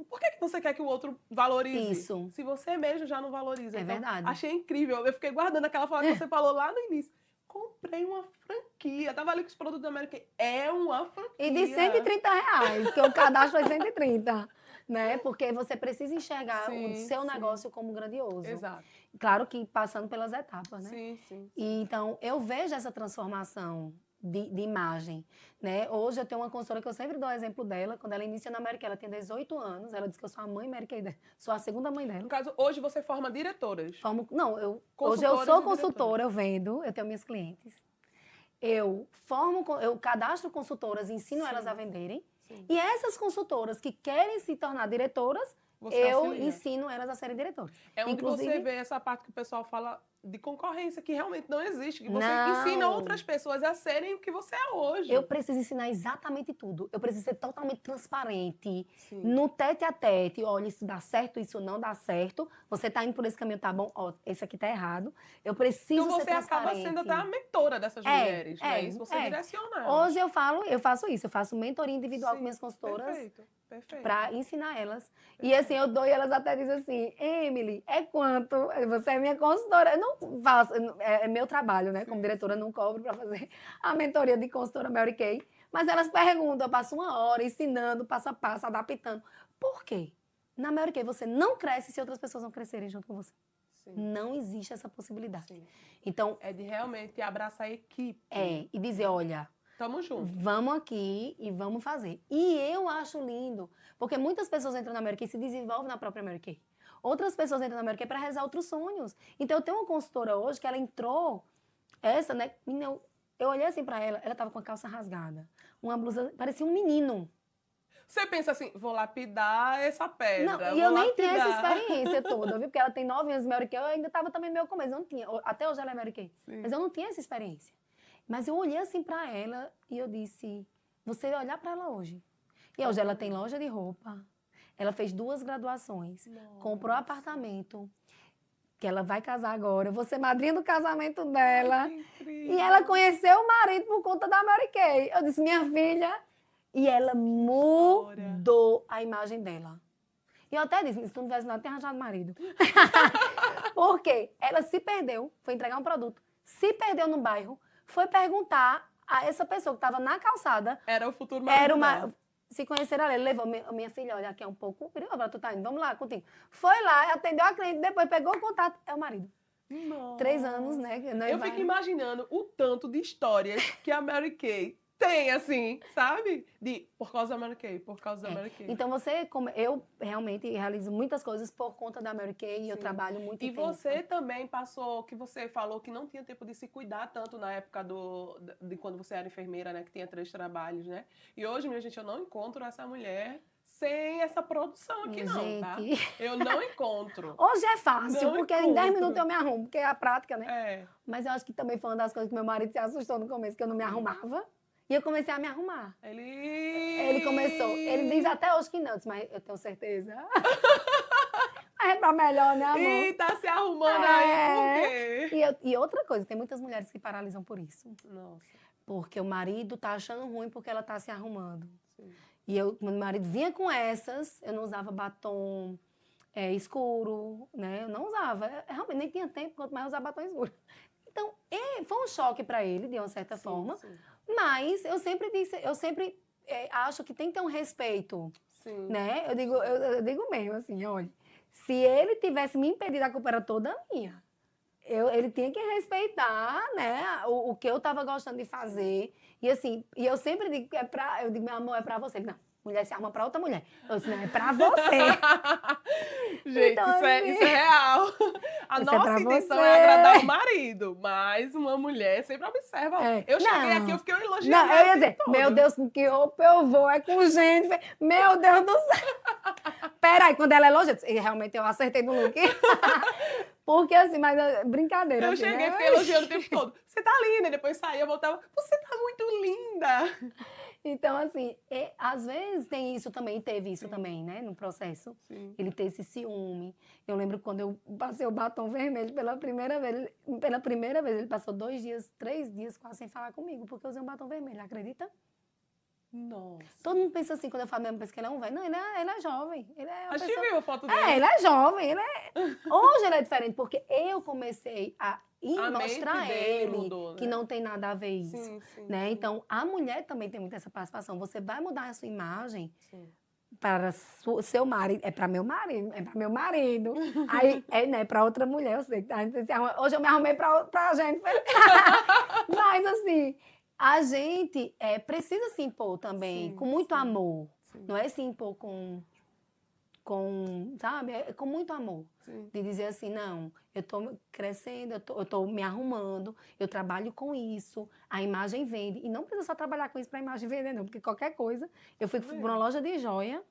por que você quer que o outro valorize? Isso. Se você mesmo já não valoriza. É verdade. Achei incrível. Eu fiquei guardando aquela fala que você falou lá no início. Comprei uma franquia. Tava ali com os produtos da América. É uma franquia. E de R$130, que o cadastro é 130. Né? Porque você precisa enxergar o seu negócio como grandioso. Exato. Claro que passando pelas etapas, né? Sim. E, então, eu vejo essa transformação de imagem, né? Hoje eu tenho uma consultora que eu sempre dou o exemplo dela, quando ela inicia na Mary Kay, ela tem 18 anos, ela disse que eu sou a mãe Mary Kay dela, sou a segunda mãe dela. No caso, hoje você forma diretoras? Hoje eu sou consultora, eu vendo, eu tenho minhas clientes. Eu cadastro consultoras, ensino elas a venderem. E essas consultoras que querem se tornar diretoras, eu ensino elas a serem diretoras. É onde você vê essa parte que o pessoal fala de concorrência, que realmente não existe. Que você ensina outras pessoas a serem o que você é hoje. Eu preciso ensinar exatamente tudo. Eu preciso ser totalmente transparente. No tete a tete. Olha, isso dá certo, isso não dá certo. Você tá indo por esse caminho, tá bom? Esse aqui tá errado. Eu preciso ser transparente. Então você acaba sendo até a mentora dessas mulheres, não é isso? Você direciona elas. Hoje eu faço isso. Eu faço mentoria individual com minhas consultoras. Perfeito. Perfeito. para ensinar elas. E assim, eu dou e elas até dizem assim, Emily, é quanto? Você é minha consultora. Eu não faço, é meu trabalho, né? Como Sim, diretora, eu não cobro para fazer a mentoria de consultora Mary Kay. Mas elas perguntam, eu passo uma hora ensinando, passo a passo, adaptando. Por quê? Na Mary Kay você não cresce se outras pessoas não crescerem junto com você. Sim, Não existe essa possibilidade. sim. Então, É de realmente abraçar a equipe. e dizer, olha, Tamo junto. vamos aqui e vamos fazer. E eu acho lindo, porque muitas pessoas entram na Mary Kay e se desenvolvem na própria Mary Kay. Outras pessoas entram na Mary Kay para realizar outros sonhos. Então, eu tenho uma consultora hoje que ela entrou, essa, né? Menina, eu olhei assim para ela tava com a calça rasgada, uma blusa, parecia um menino. Você pensa assim, vou lapidar essa pedra. Não, e vou eu nem tinha essa lapidar. experiência toda, viu? Porque ela tem 9 anos de Mary Kay, eu ainda estava também no meu começo, eu não tinha. Até hoje ela é Mary Kay. Sim. Mas eu não tinha essa experiência. Mas eu olhei assim para ela e eu disse, você olhar para ela hoje. E hoje ela tem loja de roupa, ela fez 2 graduações, comprou apartamento, que ela vai casar agora, eu vou ser madrinha do casamento dela. Ai, que incrível. E ela conheceu o marido por conta da Mary Kay. Eu disse, minha filha. E ela mudou a imagem dela. E eu até disse, se tu não tivesse nada, tinha arranjado marido. Por quê? Ela se perdeu, foi entregar um produto, se perdeu no bairro, foi perguntar a essa pessoa que estava na calçada. Era o futuro marido Era dela. uma. Se conheceram ela, ele levou minha filha, olha, aqui é um pouco perigoso, tu tá indo, vamos lá contigo. Foi lá, atendeu a cliente, depois pegou o contato, é o marido. Nossa. 3 anos, né? Eu fico imaginando o tanto de histórias que a Mary Kay tem, assim, sabe? Por causa da Mary Kay, por causa da Mary Kay. Então eu realmente realizo muitas coisas por conta da Mary Kay e eu trabalho muito E intenso. você também passou, que você falou que não tinha tempo de se cuidar tanto na época de quando você era enfermeira, né? Que tinha 3 trabalhos, né? E hoje, minha gente, eu não encontro essa mulher sem essa produção aqui, não, tá? Eu não encontro. Hoje é fácil, Não porque encontro. em 10 minutos eu me arrumo, porque é a prática, né? É. Mas eu acho que também foi uma das coisas que meu marido se assustou no começo, que eu não me arrumava. E eu comecei a me arrumar. Ele começou. Ele diz até hoje que não, mas eu tenho certeza. Mas é pra melhor, né, amor? E tá se arrumando aí, por quê? E outra coisa, tem muitas mulheres que paralisam por isso. Nossa. Porque o marido tá achando ruim porque ela tá se arrumando. Sim. E meu marido vinha com essas, eu não usava batom escuro, né? Eu não usava. Eu realmente nem tinha tempo, quanto mais usar batom escuro. Então, foi um choque para ele, de uma certa forma. Sim. Mas eu sempre acho que tem que ter um respeito. Sim. Né? Eu digo mesmo assim, olha, se ele tivesse me impedido, a culpa era toda minha. Ele tinha que respeitar, né, o que eu estava gostando de fazer. E assim, eu sempre digo que eu digo, meu amor, é pra você. Não, mulher se arma pra outra mulher. Eu disse, não, é pra você. Gente, Então, isso é real. A Isso nossa é intenção você. é agradar o marido, mas uma mulher sempre observa. Eu cheguei aqui, eu fiquei elogiando. Não, eu ia dizer, meu Deus, com que roupa eu vou? É com gente. Meu Deus do céu. Peraí, quando ela elogia, realmente eu acertei no look. Porque assim, mas brincadeira. Eu assim, cheguei, né? fiquei elogiando o tempo todo. Você tá linda. E depois saía, eu voltava. Você tá muito linda. Então, assim, às vezes teve isso também, né, no processo. Sim. Ele ter esse ciúme. Eu lembro quando eu passei o batom vermelho pela primeira vez, ele passou 2 dias, 3 dias quase sem falar comigo, porque eu usei um batom vermelho, acredita? Nossa. Todo mundo pensa assim, quando eu falo mesmo, pensa que ele é um velho. Não, ele é jovem. Ele é uma A gente pessoa... viu a foto dele. ele é jovem. Hoje ele é diferente, porque eu comecei a mostrar a ele mudou, né? que não tem nada a ver isso. Sim, né? Então, a mulher também tem muita essa participação. Você vai mudar a sua imagem para seu marido. É para meu marido, é para meu marido. Aí, né, para outra mulher, eu sei que a gente se arruma. Hoje eu me arrumei para gente. Mas, assim, a gente precisa se impor também com muito amor. Não é se impor sabe? Com muito amor. Sim. De dizer assim, não, eu estou crescendo, eu estou me arrumando, eu trabalho com isso, a imagem vende. E não precisa só trabalhar com isso para a imagem vender, não, porque qualquer coisa. Eu fui para uma loja de joia,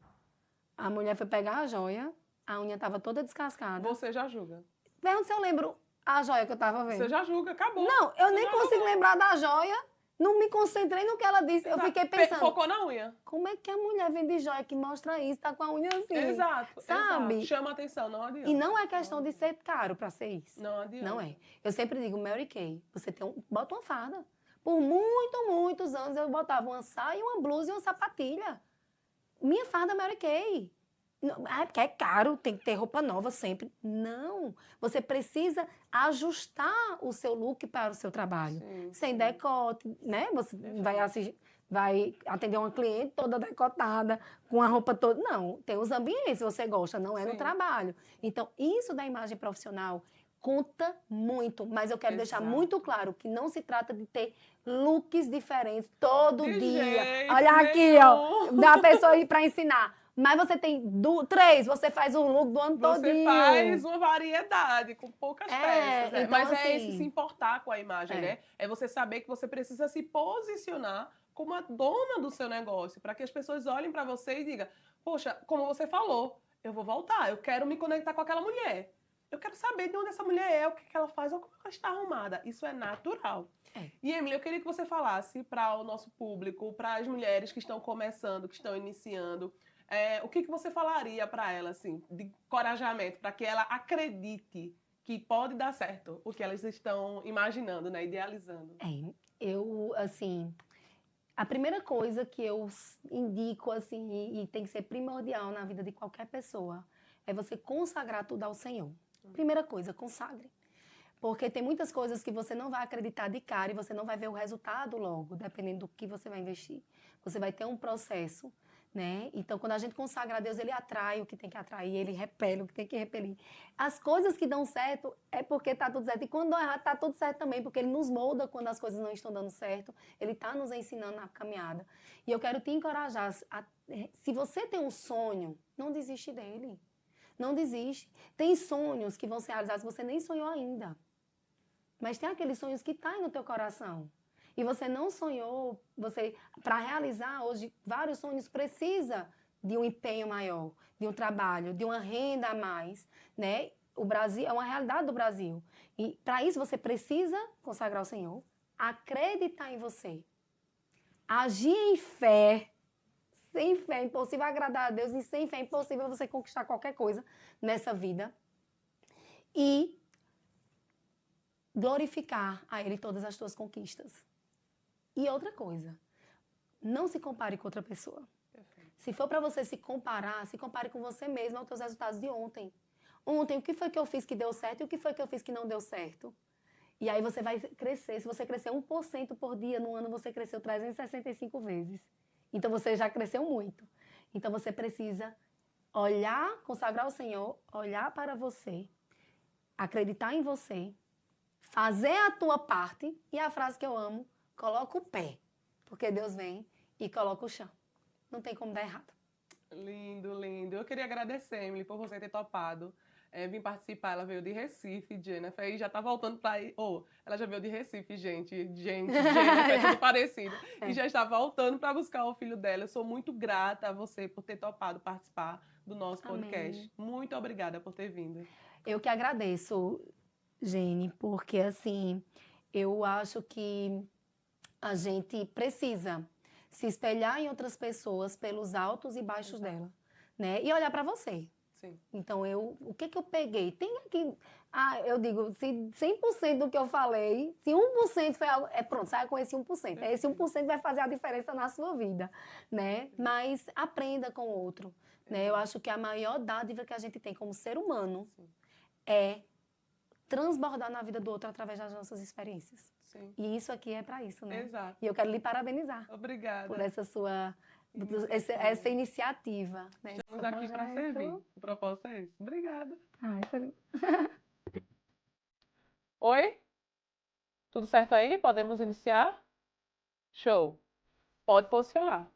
a mulher foi pegar a joia, a unha estava toda descascada. Você já julga. Pergunta se eu lembro a joia que eu estava vendo. Você já julga, acabou. Não, eu nem consigo lembrar da joia. Não me concentrei no que ela disse. Exato. Eu fiquei pensando. Focou na unha. Como é que a mulher vende joia que mostra isso, tá com a unha assim? Exato. Sabe? Exato. Chama atenção, não adianta. E não é questão de ser caro para ser isso. Não adianta. Não é. Eu sempre digo, Mary Kay, você bota uma farda. Por muitos anos eu botava uma saia, uma blusa e uma sapatilha. minha farda Mary Kay. Porque é caro, tem que ter roupa nova sempre. Não. Você precisa ajustar o seu look para o seu trabalho. Sim, Sem sim. decote, né? Você Perfeito. vai atender uma cliente toda decotada, com a roupa toda. Não, tem os ambientes que você gosta, não é no Sim. trabalho. Então, isso da imagem profissional conta muito, mas eu quero deixar Exato. muito claro que não se trata de ter looks diferentes todo De dia. jeito Olha aqui, nenhum. ó, da pessoa aí para ensinar. Mas você tem 3, você faz o look do ano Você todinho. faz uma variedade com poucas peças. Então, Mas assim, é esse se importar com a imagem, é. né? É você saber que você precisa se posicionar como a dona do seu negócio, para que as pessoas olhem para você e digam: poxa, como você falou, eu vou voltar, eu quero me conectar com aquela mulher. Eu quero saber de onde essa mulher é, o que ela faz, ou como ela está arrumada. Isso é natural. E, Emily, eu queria que você falasse para o nosso público, para as mulheres que estão começando, que estão iniciando, o que você falaria para ela, assim, de encorajamento, para que ela acredite que pode dar certo o que elas estão imaginando, né, idealizando? Assim, a primeira coisa que eu indico, assim, e tem que ser primordial na vida de qualquer pessoa, é você consagrar tudo ao Senhor. Primeira coisa, consagre. Porque tem muitas coisas que você não vai acreditar de cara e você não vai ver o resultado logo, dependendo do que você vai investir. Você vai ter um processo, né? Então, quando a gente consagra a Deus, ele atrai o que tem que atrair, ele repele o que tem que repelir. As coisas que dão certo é porque tá tudo certo. E quando dá errado, tá tudo certo também, porque ele nos molda quando as coisas não estão dando certo. Ele tá nos ensinando na caminhada. E eu quero te encorajar. Se você tem um sonho, não desiste dele. Não desiste. Tem sonhos que vão ser realizados que você nem sonhou ainda. Mas tem aqueles sonhos que estão no teu coração. E você não sonhou, para realizar hoje vários sonhos precisa de um empenho maior, de um trabalho, de uma renda a mais, né? O Brasil é uma realidade do Brasil. E para isso você precisa consagrar ao Senhor, acreditar em você, agir em fé. Sem fé é impossível agradar a Deus e sem fé é impossível você conquistar qualquer coisa nessa vida. E glorificar a Ele todas as tuas conquistas. E outra coisa, não se compare com outra pessoa. Perfeito. Se for para você se comparar, se compare com você mesmo aos teus resultados de ontem. Ontem, o que foi que eu fiz que deu certo e o que foi que eu fiz que não deu certo? E aí você vai crescer. Se você crescer 1% por dia no ano, você cresceu 365 vezes. Então você já cresceu muito. Então você precisa olhar, consagrar ao Senhor, olhar para você, acreditar em você, fazer a tua parte, e a frase que eu amo, coloca o pé, porque Deus vem e coloca o chão. Não tem como dar errado. Lindo, lindo. Eu queria agradecer, Emily, por você ter topado. Vim participar, ela veio de Recife, Jennifer, e já tá voltando para aí. Ela já veio de Recife, Jennifer, tudo parecido. E já está voltando para buscar o filho dela. Eu sou muito grata a você por ter topado participar do nosso podcast. Amém. Muito obrigada por ter vindo. Eu que agradeço, Gene, porque assim, eu acho que a gente precisa se espelhar em outras pessoas pelos altos e baixos dela, né? E olhar para você. Sim. Então, o que eu peguei? Tem aqui, eu digo, se 100% do que eu falei, se 1% foi algo, pronto, saia com esse 1%. Esse 1% vai fazer a diferença na sua vida, né? Mas aprenda com o outro, né? Eu acho que a maior dádiva que a gente tem como ser humano é transbordar na vida do outro através das nossas experiências. Sim. E isso aqui é para isso, né? Exato. E eu quero lhe parabenizar. Obrigada. Por essa sua essa iniciativa. Né? Estamos aqui para servir. O propósito é esse. Obrigada. Oi? Tudo certo aí? Podemos iniciar? Show. Pode posicionar.